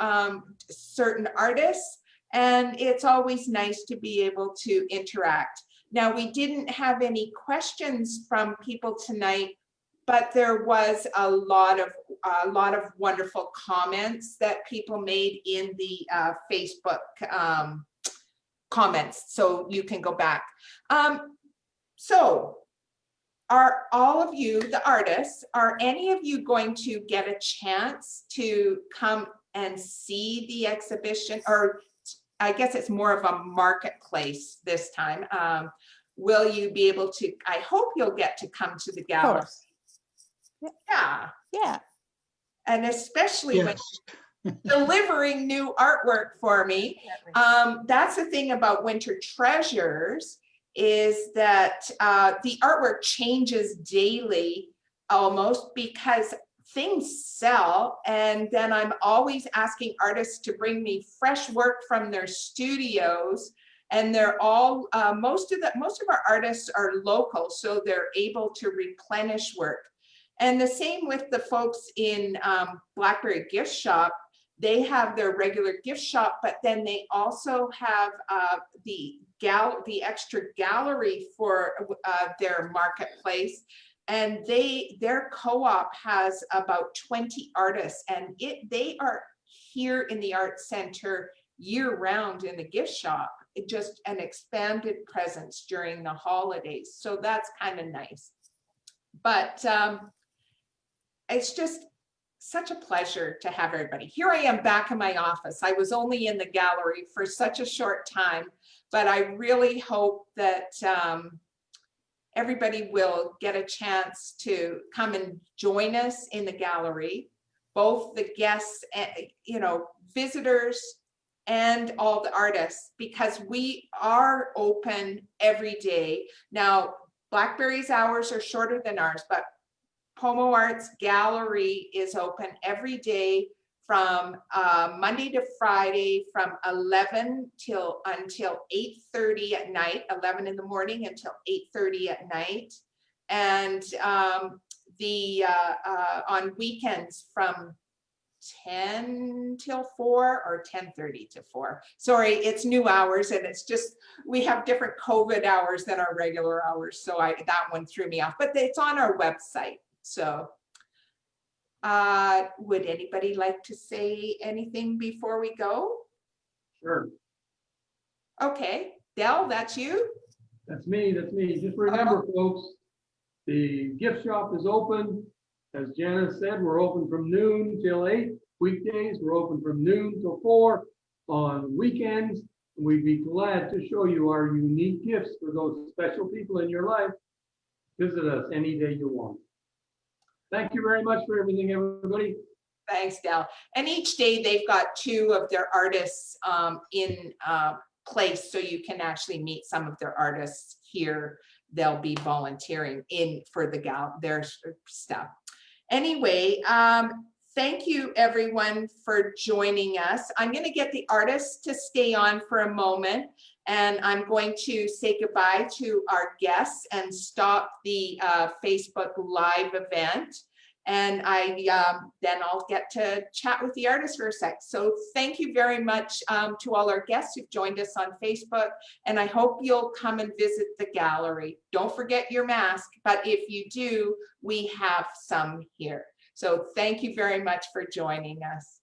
Speaker 1: certain artists, and it's always nice to be able to interact. Now, we didn't have any questions from people tonight, but there was a lot of wonderful comments that people made in the Facebook comments, so you can go back. So are all of you, the artists, are any of you going to get a chance to come and see the exhibition? Or I guess it's more of a marketplace this time. Will you be able to, I hope you'll get to come to the gallery. Yeah. And especially when delivering new artwork for me. That's the thing about Winter Treasures, is that the artwork changes daily almost, because things sell, and then I'm always asking artists to bring me fresh work from their studios, and they're all most of our artists are local, so they're able to replenish work. And the same with the folks in Blackberry Gift Shop. They have their regular gift shop, but then they also have the extra gallery for their marketplace. And their co-op has about 20 artists, and they are here in the art center year round in the gift shop. It just an expanded presence during the holidays. So that's kind of nice. But it's just such a pleasure to have everybody. Here I am back in my office. I was only in the gallery for such a short time, but I really hope that everybody will get a chance to come and join us in the gallery, both the guests, visitors, and all the artists, because we are open every day. Now, Blackberry's hours are shorter than ours, but Pomo Arts Gallery is open every day from Monday to Friday, from 11 until 8:30 at night, 11 in the morning until 8:30 at night. And on weekends from 10 till 4 or 10:30 to 4. Sorry, it's new hours, and it's just, we have different COVID hours than our regular hours. So that one threw me off, but it's on our website. So would anybody like to say anything before we go?
Speaker 3: Sure.
Speaker 1: Okay, Del, that's you?
Speaker 3: That's me. Just remember, folks, the gift shop is open. As Janice said, we're open from noon till 8. Weekdays, we're open from noon till 4. On weekends, we'd be glad to show you our unique gifts for those special people in your life. Visit us any day you want. Thank you very much for everything, everybody.
Speaker 1: Thanks, Del. And each day they've got 2 of their artists in place, so you can actually meet some of their artists here. They'll be volunteering for their stuff. Anyway, thank you everyone for joining us. I'm going to get the artists to stay on for a moment, and I'm going to say goodbye to our guests and stop the Facebook Live event. And then I'll get to chat with the artists for a sec. So thank you very much to all our guests who've joined us on Facebook. And I hope you'll come and visit the gallery. Don't forget your mask, but if you do, we have some here. So thank you very much for joining us.